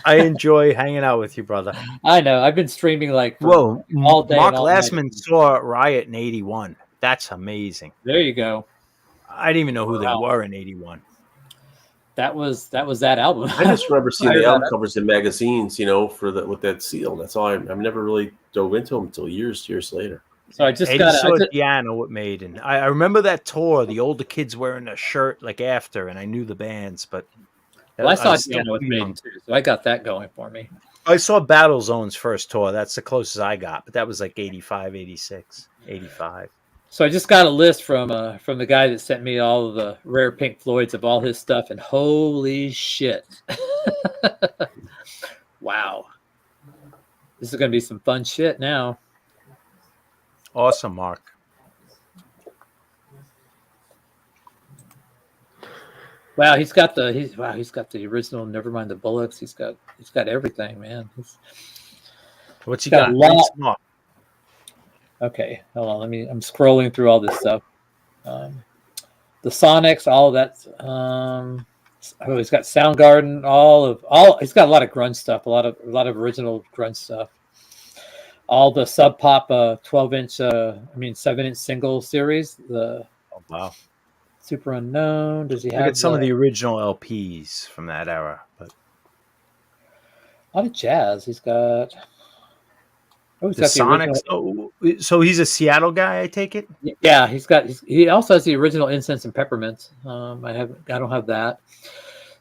Speaker 2: I enjoy hanging out with you, brother.
Speaker 3: I know. I've been streaming like for
Speaker 2: Whoa,
Speaker 3: all day.
Speaker 2: Mark
Speaker 3: and all night.
Speaker 2: Glassman saw Riot in '81. That's amazing.
Speaker 3: There you go.
Speaker 2: I didn't even know who
Speaker 3: Wow.
Speaker 2: they were in '81.
Speaker 3: That was that album.
Speaker 1: I just remember seeing
Speaker 3: I
Speaker 1: the
Speaker 3: heard
Speaker 1: album
Speaker 3: that.
Speaker 1: covers in magazines, with that seal. That's all. I've never really dove into them until years later.
Speaker 3: So I just
Speaker 2: I
Speaker 3: got
Speaker 2: saw Piano it made, and I remember that tour. The older kids wearing a shirt like after, and I knew the bands, but
Speaker 3: Well, I saw
Speaker 2: was
Speaker 3: Piano with
Speaker 2: too
Speaker 3: Maiden
Speaker 2: young.
Speaker 3: too, so I got that going for me.
Speaker 2: I saw Battle Zone's first tour. That's the closest I got, but that was like 85, 86, 85.
Speaker 3: So I just got a list from the guy that sent me all of the rare Pink Floyds of all his stuff, and holy shit! Wow, this is gonna be some fun shit now.
Speaker 2: Awesome, Mark.
Speaker 3: Wow, he's got the original. Never mind the Bullocks. He's got everything, man.
Speaker 2: What's he
Speaker 3: got
Speaker 2: got?
Speaker 3: a lot.
Speaker 2: Read some more.
Speaker 3: Okay, hold on. I'm scrolling through all this stuff. The Sonics, all of that. He's got Soundgarden. He's got a lot of grunge stuff. A lot of original grunge stuff. All the Sub Pop 7-inch single series. The
Speaker 2: Wow.
Speaker 3: Super Unknown. Does he
Speaker 2: I
Speaker 3: have
Speaker 2: got some of the original LPs from that era, but
Speaker 3: a lot of jazz? He's got. Oh, he's
Speaker 2: the
Speaker 3: got the
Speaker 2: Sonics. So he's a Seattle guy, I take it.
Speaker 3: Yeah, he also has the original Incense and Peppermints. I don't have that.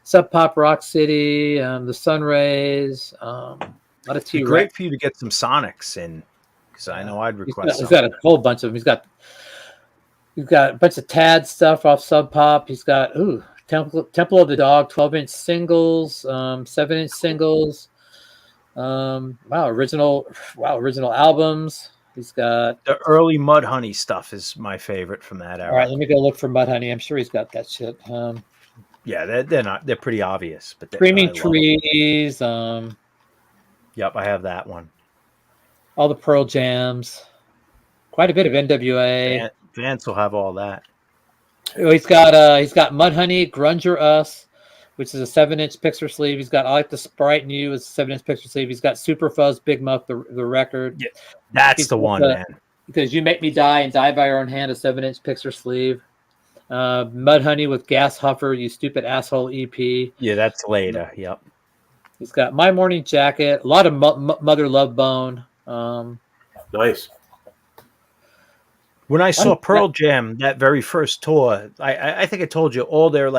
Speaker 3: Sub Pop Rock City, the Sunrays, a lot of
Speaker 2: It'd be
Speaker 3: T-Rex.
Speaker 2: great for you to get some Sonics in, because I know I'd request.
Speaker 3: He's got a whole bunch of them. He's got a bunch of Tad stuff off Sub Pop. He's got Temple of the Dog 12-inch singles, 7-inch singles. Original albums. He's got
Speaker 2: The early Mudhoney stuff is my favorite from that era.
Speaker 3: all right. Let me go look for Mudhoney. I'm sure he's got that shit.
Speaker 2: Yeah, they're pretty obvious, but
Speaker 3: Screaming
Speaker 2: I love 'em.
Speaker 3: Trees.
Speaker 2: Yep, I have that one.
Speaker 3: All the Pearl Jams. Quite a bit of NWA.
Speaker 2: Vance will have all that.
Speaker 3: Oh, he's got Mudhoney, Grunger Us, which is a 7-inch picture sleeve. He's got I Like the Sprite New, is a 7-inch picture sleeve. He's got Super Fuzz, Big Muff, the record.
Speaker 2: Yeah, that's
Speaker 3: He's
Speaker 2: the
Speaker 3: got
Speaker 2: one, man.
Speaker 3: Because You Make Me Die and Die by Your Own Hand, a 7-inch picture sleeve. Mudhoney with Gas Huffer, You Stupid Asshole EP.
Speaker 2: Yeah, that's later. Yep.
Speaker 3: He's got My Morning Jacket, a lot of Mother Love Bone.
Speaker 1: Nice.
Speaker 2: When I saw Pearl Jam, that very first tour, I think I told you all their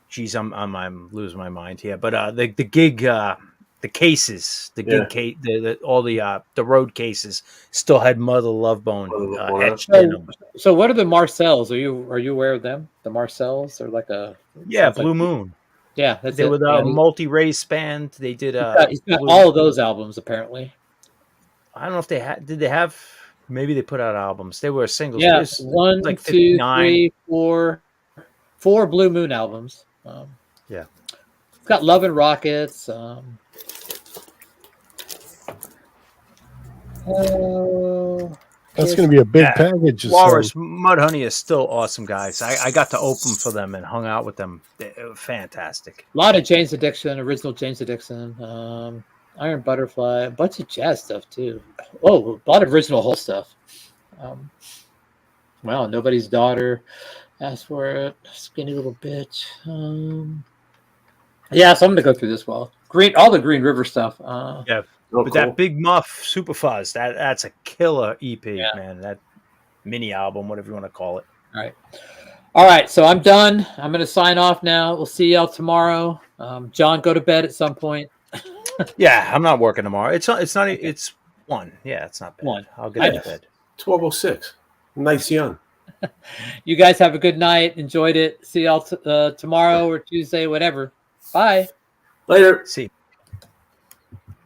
Speaker 2: geez, I'm losing my mind here, but the gig the cases, the gig case, all the road cases still had Mother Love Bone etched in them.
Speaker 3: So what are the Marcells? Are you aware of them? The Marcells are like a
Speaker 2: Blue Moon.
Speaker 3: Yeah, that's
Speaker 2: They
Speaker 3: it.
Speaker 2: were the multi-race band. They did.
Speaker 3: He's got all of those albums apparently.
Speaker 2: I don't know if they had. Did they have? Maybe they put out albums. They were singles.
Speaker 3: Yeah,
Speaker 2: There's
Speaker 3: 1,
Speaker 2: like
Speaker 3: 2,
Speaker 2: 59.
Speaker 3: 3, 4 Blue Moon albums.
Speaker 2: Yeah,
Speaker 3: it's got Love and Rockets.
Speaker 4: That's going to be a big package.
Speaker 2: Walrus Mudhoney is still awesome, guys. I got to open for them and hung out with them. They were fantastic.
Speaker 3: A lot of Jane's Addiction, original Jane's Addiction, Iron Butterfly, a bunch of jazz stuff too. Oh, a lot of original Hole stuff. Wow, Nobody's Daughter, Asked for It, Skinny Little Bitch. Yeah, so I'm gonna go through this well. All the Green River stuff.
Speaker 2: Yeah.
Speaker 1: Oh,
Speaker 2: But
Speaker 1: cool.
Speaker 2: that Big Muff Super Fuzz, that's a killer EP, man. That mini album, whatever you want to call it.
Speaker 3: All right. So I'm done. I'm going to sign off now. We'll see y'all tomorrow. John, go to bed at some point.
Speaker 2: Yeah, I'm not working tomorrow. It's 1. Yeah, it's not bad.
Speaker 3: 1.
Speaker 2: I'll get to bed.
Speaker 1: 12:06. Nice young.
Speaker 3: You guys have a good night. Enjoyed it. See y'all tomorrow or Tuesday, whatever. Bye.
Speaker 1: Later.
Speaker 2: See.